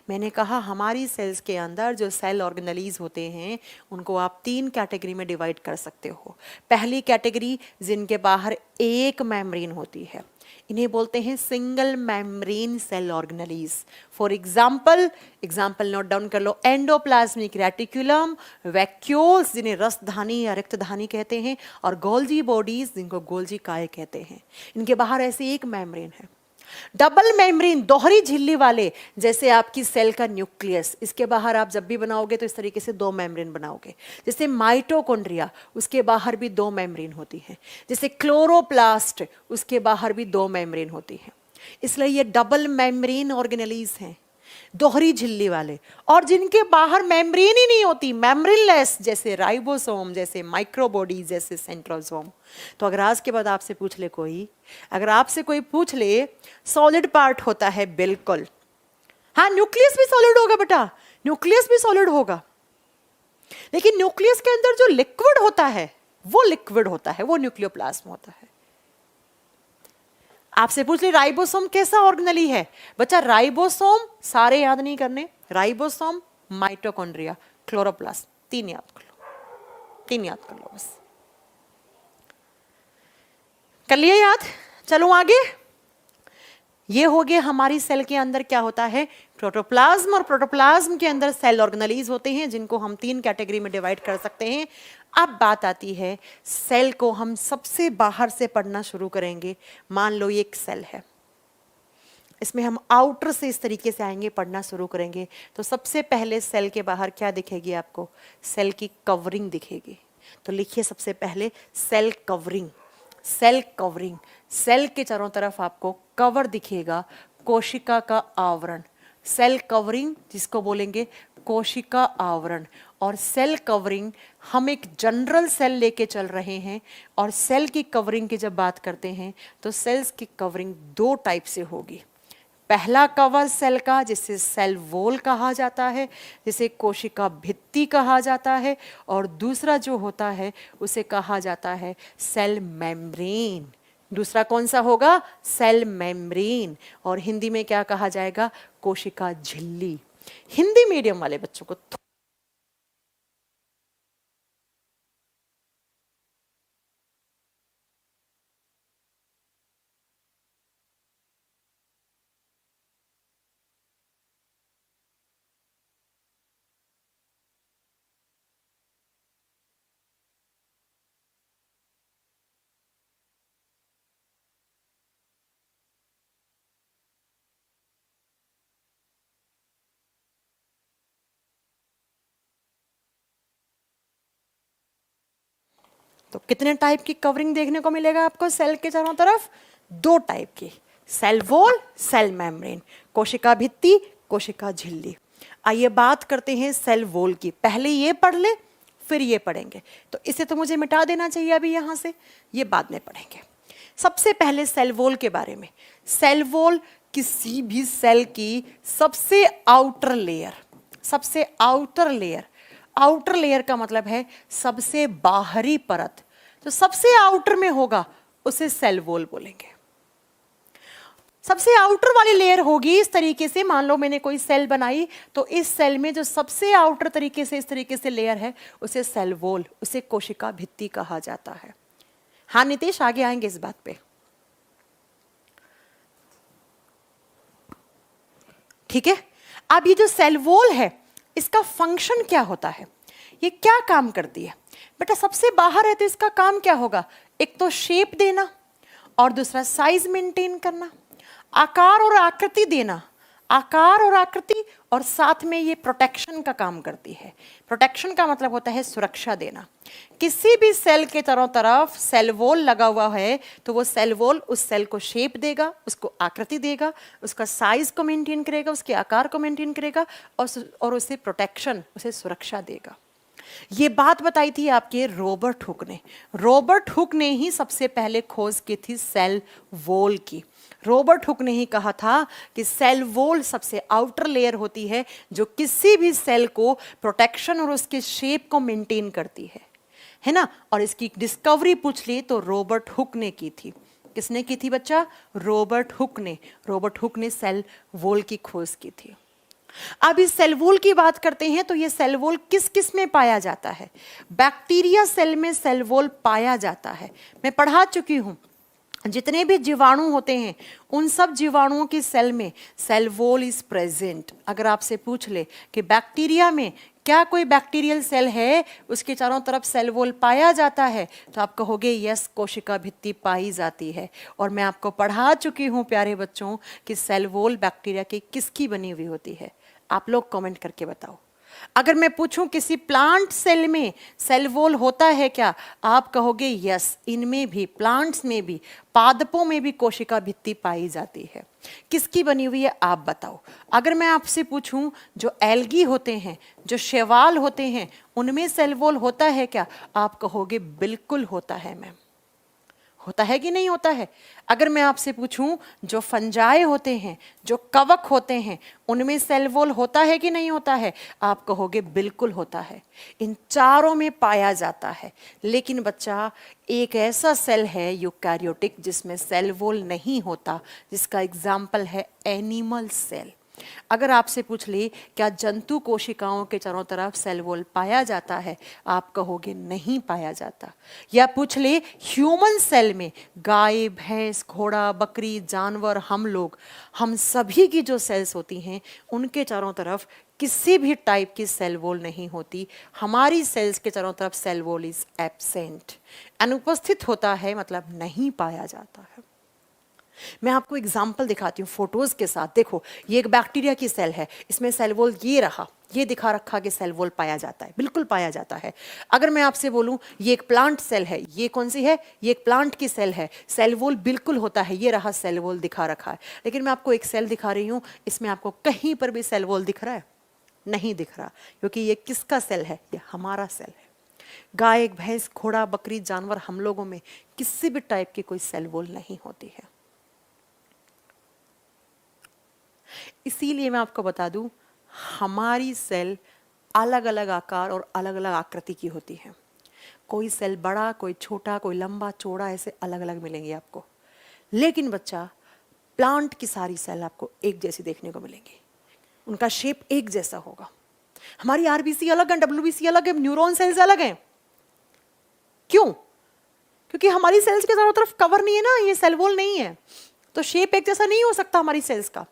मैंने कहा हमारी सेल्स के अंदर जो सेल ऑर्गेनेलीज होते हैं उनको आप 3 कैटेगरी में डिवाइड कर सकते हो। पहली कैटेगरी जिनके बाहर एक मेम्ब्रेन होती है, इन्हें बोलते हैं single membrane cell organelles. For example, example note down कर लो, एंडोप्लाज्मिक रेटिकुलम, वैक्यूल्स जिन्हें रसधानी या रक्तधानी कहते हैं, और गोल्जी बॉडीज जिनको गोल्जी काय कहते हैं। इनके बाहर ऐसे एक मेम्ब्रेन है। डबल मेम्ब्रेन, दोहरी झिल्ली वाले, जैसे आपकी सेल का न्यूक्लियस, इसके बाहर आप जब भी बनाओगे तो इस तरीके से 2 मेम्ब्रेन बनाओगे। जैसे माइटोकॉन्ड्रिया, उसके बाहर भी 2 मेम्ब्रेन होती है। जैसे क्लोरोप्लास्ट, उसके बाहर भी 2 मेम्ब्रेन होती है। इसलिए ये डबल मेम्ब्रेन ऑर्गेनेलीज हैं, दोहरी झिल्ली वाले, और जिनके बाहर मेम्ब्रेन ही नहीं होती, मेम्ब्रेनलेस, जैसे राइबोसोम, जैसे माइक्रोबॉडीज, जैसे सेंट्रोसोम। तो अगर आज के बाद आपसे पूछ ले कोई, अगर आपसे कोई पूछ ले सॉलिड पार्ट होता है, बिल्कुल हाँ, न्यूक्लियस भी सॉलिड होगा बेटा, न्यूक्लियस भी सॉलिड होगा, लेकिन न्यूक्लियस के अंदर जो लिक्विड होता है वो लिक्विड होता है, वो न्यूक्लियोप्लाज्म होता है। आपसे पूछ ले राइबोसोम कैसा ऑर्गेनेली है, बच्चा राइबोसोम सारे याद नहीं करने, राइबोसोम, माइटोकॉन्ड्रिया, क्लोरोप्लास्ट, 3 याद कर लो, 3 याद कर लो बस। कर लिया याद? चलो आगे। ये हो गया हमारी सेल के अंदर क्या होता है, प्रोटोप्लाज्म, और प्रोटोप्लाज्म के अंदर सेल ऑर्गेनेलीज होते हैं जिनको हम 3 कैटेगरी में डिवाइड कर सकते हैं। अब बात आती है, सेल को हम सबसे बाहर से पढ़ना शुरू करेंगे। मान लो ये एक सेल है, इसमें हम आउटर से इस तरीके से आएंगे, पढ़ना शुरू करेंगे। तो सबसे पहले सेल के बाहर क्या दिखेगी आपको, सेल की कवरिंग दिखेगी। तो लिखिए सबसे पहले cell covering, cell covering, cell के चारों तरफ आपको कवर दिखेगा, कोशिका का आवरण, सेल कवरिंग जिसको बोलेंगे कोशिका आवरण। और सेल कवरिंग हम एक जनरल सेल लेके चल रहे हैं, और सेल की कवरिंग की जब बात करते हैं तो सेल्स की कवरिंग 2 टाइप से होगी। पहला कवर सेल का जिसे सेल वॉल कहा जाता है, जिसे कोशिका भित्ति कहा जाता है, और दूसरा जो होता है उसे कहा जाता है सेल मेम्ब्रेन। दूसरा कौन सा होगा, सेल मेम्ब्रेन, और हिंदी में क्या कहा जाएगा, कोशिका झिल्ली। हिंदी मीडियम वाले बच्चों को तो कितने टाइप की कवरिंग देखने को मिलेगा आपको सेल के चारों तरफ, 2 टाइप की, सेल वॉल, सेल मेम्ब्रेन, कोशिका भित्ति, कोशिका झिल्ली। आइए बात करते हैं सेल वॉल की। पहले ये पढ़ ले फिर ये पढ़ेंगे, तो इसे तो मुझे मिटा देना चाहिए अभी यहाँ से, ये बाद में पढ़ेंगे। सबसे पहले सेल वॉल के बारे में। सेल वॉल किसी भी सेल की सबसे आउटर लेयर, सबसे आउटर लेयर, आउटर लेयर का मतलब है सबसे बाहरी परत, तो सबसे आउटर में होगा उसे सेल वॉल बोलेंगे। सबसे आउटर वाली लेयर होगी इस तरीके से, मान लो मैंने कोई सेल बनाई, तो इस सेल में जो सबसे आउटर तरीके से इस तरीके से लेयर है उसे सेल वॉल, उसे कोशिका भित्ति कहा जाता है। हाँ नितेश, आगे आएंगे इस बात पे, ठीक है। अब ये जो सेल वॉल है इसका फंक्शन क्या होता है, ये क्या काम करती है बेटा, सबसे बाहर है तो इसका काम क्या होगा, एक तो शेप देना और दूसरा साइज मेंटेन करना। आकार और आकृति देना, आकार और आकृति, और साथ में ये प्रोटेक्शन का काम करती है। प्रोटेक्शन का मतलब होता है सुरक्षा देना। किसी भी सेल के चारों तरफ सेल वॉल लगा हुआ है तो वो सेल वॉल उस सेल को शेप देगा, उसको आकृति देगा, उसका साइज को मेंटेन करेगा, उसके आकार को मेंटेन करेगा और उसे प्रोटेक्शन, उसे सुरक्षा देगा। ये बात बताई थी आपके रॉबर्ट हुक ने। रॉबर्ट हुक ने ही सबसे पहले खोज की थी सेल वॉल की। रॉबर्ट हुक ने ही कहा था कि सेल वॉल सबसे आउटर लेयर होती है जो किसी भी सेल को प्रोटेक्शन और उसके शेप को मेंटेन करती है ना। और इसकी डिस्कवरी पूछ ली तो रॉबर्ट हुक ने की थी। किसने की थी बच्चा? रॉबर्ट हुक ने। रॉबर्ट हुक ने सेल वॉल की खोज की थी। अब इस सेल वॉल की बात करते हैं तो ये सेल वॉल किस किस में पाया जाता है? बैक्टीरिया सेल में सेल वॉल पाया जाता है। मैं पढ़ा चुकी हूं, जितने भी जीवाणु होते हैं उन सब जीवाणुओं की सेल में सेल वॉल इज प्रेजेंट। अगर आपसे पूछ ले कि बैक्टीरिया में क्या कोई बैक्टीरियल सेल है, उसके चारों तरफ सेल वॉल पाया जाता है, तो आप कहोगे यस, कोशिका भित्ति पाई जाती है। और मैं आपको पढ़ा चुकी हूं प्यारे बच्चों कि सेल वॉल बैक्टीरिया की किसकी बनी हुई होती है। आप लोग कमेंट करके बताओ। अगर मैं पूछूं किसी प्लांट सेल में सेल वॉल होता है क्या, आप कहोगे यस, इनमें भी, प्लांट्स में भी, पादपों में भी कोशिका भित्ति पाई जाती है। किसकी बनी हुई है आप बताओ। अगर मैं आपसे पूछूं जो एल्गी होते हैं, जो शैवाल होते हैं, उनमें सेल वॉल होता है क्या, आप कहोगे बिल्कुल होता है मैम। होता है कि नहीं होता है? अगर मैं आपसे पूछूं जो फंजाई होते हैं, जो कवक होते हैं, उनमें सेल वॉल होता है कि नहीं होता है, आप कहोगे बिल्कुल होता है। इन चारों में पाया जाता है। लेकिन बच्चा एक ऐसा सेल है यूकैरियोटिक जिसमें सेल वॉल नहीं होता, जिसका एग्जाम्पल है एनिमल सेल। अगर आपसे पूछ ले क्या जंतु कोशिकाओं के चारों तरफ सेल वॉल पाया जाता है, आप कहोगे नहीं पाया जाता। या पूछ ले ह्यूमन सेल में, गाय, भैंस, घोड़ा, बकरी, जानवर, हम लोग, हम सभी की जो सेल्स होती हैं उनके चारों तरफ किसी भी टाइप की सेल वॉल नहीं होती। हमारी सेल्स के चारों तरफ सेल वॉल इज एब्सेंट, अनुपस्थित होता है, मतलब नहीं पाया जाता है। मैं आपको एग्जाम्पल दिखाती हूँ फोटोज के साथ। देखो, ये एक बैक्टीरिया की सेल है, इसमें सेल वॉल ये रहा, ये दिखा रखा कि सेल वॉल पाया जाता है, बिल्कुल पाया जाता है। अगर मैं आपसे बोलूं ये एक प्लांट सेल है, ये कौन सी है? ये एक प्लांट की सेल है, सेल वॉल बिल्कुल होता है, ये रहा सेल वॉल दिखा रखा है। लेकिन मैं आपको एक सेल दिखा रही हूँ, इसमें आपको कहीं पर भी सेल वॉल दिख रहा है? नहीं दिख रहा, क्योंकि ये किसका सेल है? ये हमारा सेल है। गाय, भैंस, घोड़ा, बकरी, जानवर, हम लोगों में किसी भी टाइप की कोई सेल वॉल नहीं होती है। इसीलिए मैं आपको बता दूं, हमारी सेल अलग अलग आकार और अलग अलग आकृति की होती है। कोई सेल बड़ा, कोई छोटा, कोई लंबा चौड़ा, ऐसे अलग अलग मिलेंगे आपको। लेकिन बच्चा प्लांट की सारी सेल आपको एक जैसी देखने को मिलेंगी, उनका शेप एक जैसा होगा। हमारी आरबीसी अलग है, डब्ल्यूबीसी अलग है, न्यूरॉन सेल्स अलग हैं। क्यों? क्योंकि हमारी सेल्स के चारों तरफ कवर नहीं है ना, ये सेल वॉल नहीं है, तो शेप एक जैसा नहीं हो सकता हमारी सेल्स का।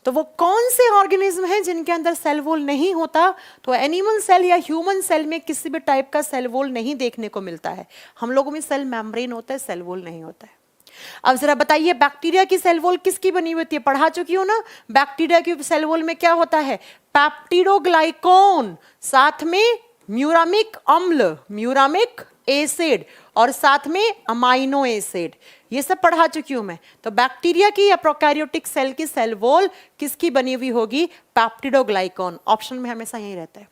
तो वो कौन से ऑर्गेनिज्म हैं जिनके अंदर सेल वॉल नहीं होता? तो एनिमल सेल या ह्यूमन सेल में किसी भी टाइप का सेल वॉल नहीं देखने को मिलता है। हम लोगों में सेल मेम्ब्रेन होता है, सेल वॉल नहीं होता है। अब जरा बताइए बैक्टीरिया की सेल वॉल किसकी बनी हुई होती है? पढ़ा चुकी हो ना, बैक्टीरिया की सेल वॉल में क्या होता है? पेप्टिडोग्लाइकॉन, साथ में म्यूरामिक अम्ल, म्यूरामिक एसिड, और साथ में अमाइनो एसिड, ये सब पढ़ा चुकी हूं मैं। तो बैक्टीरिया की या प्रोकैरियोटिक सेल की सेल वॉल किसकी बनी हुई होगी? पेप्टिडोग्लाइकॉन। ऑप्शन में हमेशा यही रहता है।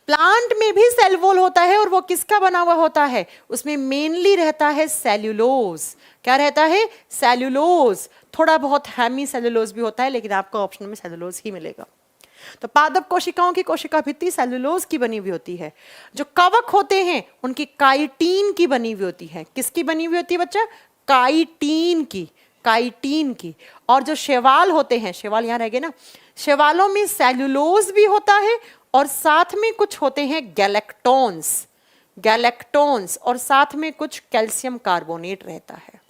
प्लांट में भी सेल वॉल होता है, और वो किसका बना हुआ होता है? उसमें मेनली रहता है सेल्यूलोज। क्या रहता है? सेल्यूलोज। थोड़ा बहुत हेमी सेल्यूलोज भी होता है, लेकिन आपको ऑप्शन में सेल्यूलोज ही मिलेगा। तो पादप कोशिकाओं की कोशिका भित्ति सेल्यूलोज की बनी हुई होती है। जो कवक होते हैं उनकी काइटिन की बनी हुई होती है। किसकी बनी हुई होती है बच्चा? काइटिन की, काइटिन की। और जो शैवाल होते हैं, शैवाल यहाँ रह गए ना, शैवालों में सेल्यूलोज भी होता है, और साथ में कुछ होते हैं गैलेक्टोन्स, गैलेक्टोन्स, और साथ में कुछ कैल्शियम कार्बोनेट रहता है।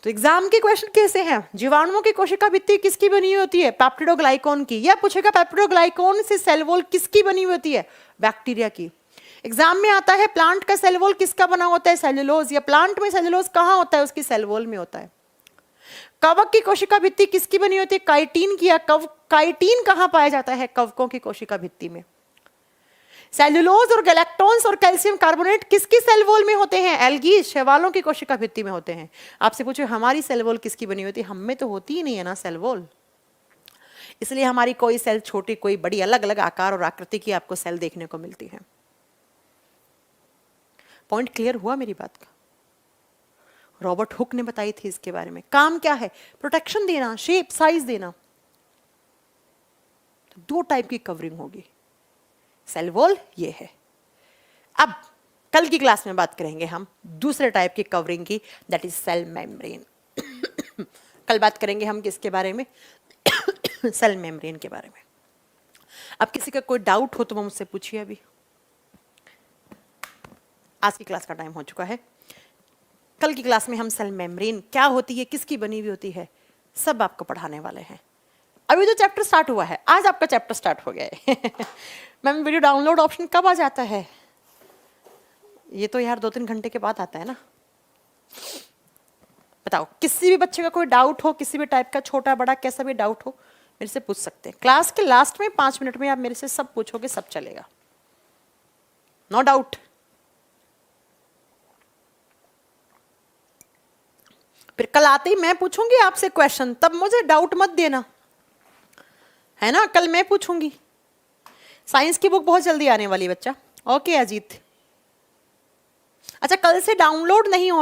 तो एग्जाम के क्वेश्चन कैसे हैं? जीवाणुओं की कोशिका भित्ति किसकी बनी हुई होती है? पेप्टिडोग्लाइकॉन की। या पूछेगा पेप्टिडोग्लाइकॉन से सेल वॉल किसकी बनी हुई होती है? बैक्टीरिया की। एग्जाम में आता है प्लांट का सेल वॉल किसका बना होता है, सेल्यूलोज, या प्लांट में सेल्यूलोज कहाँ होता है, उसकी सेल वॉल में होता है। कवक की कोशिका भित्ति किसकी बनी होती है, काइटिन की, या काइटिन कहाँ पाया जाता है, कवकों की कोशिका भित्ति में। सेल्यूलोज और गैलेक्टोन्स और कैल्शियम कार्बोनेट किसकी सेल वॉल में होते हैं, एल्गी, शैवालों की कोशिका भित्ति में होते हैं। आपसे पूछे हमारी सेल वॉल किसकी बनी होती है, हम में तो होती ही नहीं है ना सेल वॉल, इसलिए हमारी कोई सेल छोटी कोई बड़ी, अलग अलग आकार और आकृति की आपको सेल देखने को मिलती है। पॉइंट क्लियर हुआ मेरी बात का? रॉबर्ट हुक ने बताई थी इसके बारे में। काम क्या है, प्रोटेक्शन देना, शेप साइज देना। तो दो टाइप की कवरिंग होगी, सेल वॉल ये है। अब कल की क्लास में बात करेंगे हम दूसरे टाइप की कवरिंग की, दैट इज सेल मेम्ब्रेन। कल बात करेंगे हम किसके बारे में, सेल मेम्ब्रेन के बारे में। अब किसी का कोई डाउट हो तो वो मुझसे पूछिए। अभी आज की क्लास का टाइम हो चुका है। कल की क्लास में हम सेल मेम्ब्रेन क्या होती है, किसकी बनी हुई होती है, सब आपको पढ़ाने वाले हैं। अभी तो चैप्टर स्टार्ट हुआ है, आज आपका चैप्टर स्टार्ट हो गया है। मैम वीडियो डाउनलोड ऑप्शन कब आ जाता है, ये तो यार 2-3 घंटे के बाद आता है ना। बताओ, किसी भी बच्चे का कोई डाउट हो, किसी भी टाइप का, छोटा बड़ा कैसा भी डाउट हो, मेरे से पूछ सकते हैं। क्लास के लास्ट में 5 मिनट में आप मेरे से सब पूछोगे, सब चलेगा, नो डाउट। फिर कल आते ही मैं पूछूंगी आपसे क्वेश्चन, तब मुझे डाउट मत देना, है ना। कल मैं पूछूंगी। साइंस की बुक बहुत जल्दी आने वाली बच्चा। ओके अजीत। अच्छा, कल से डाउनलोड नहीं हो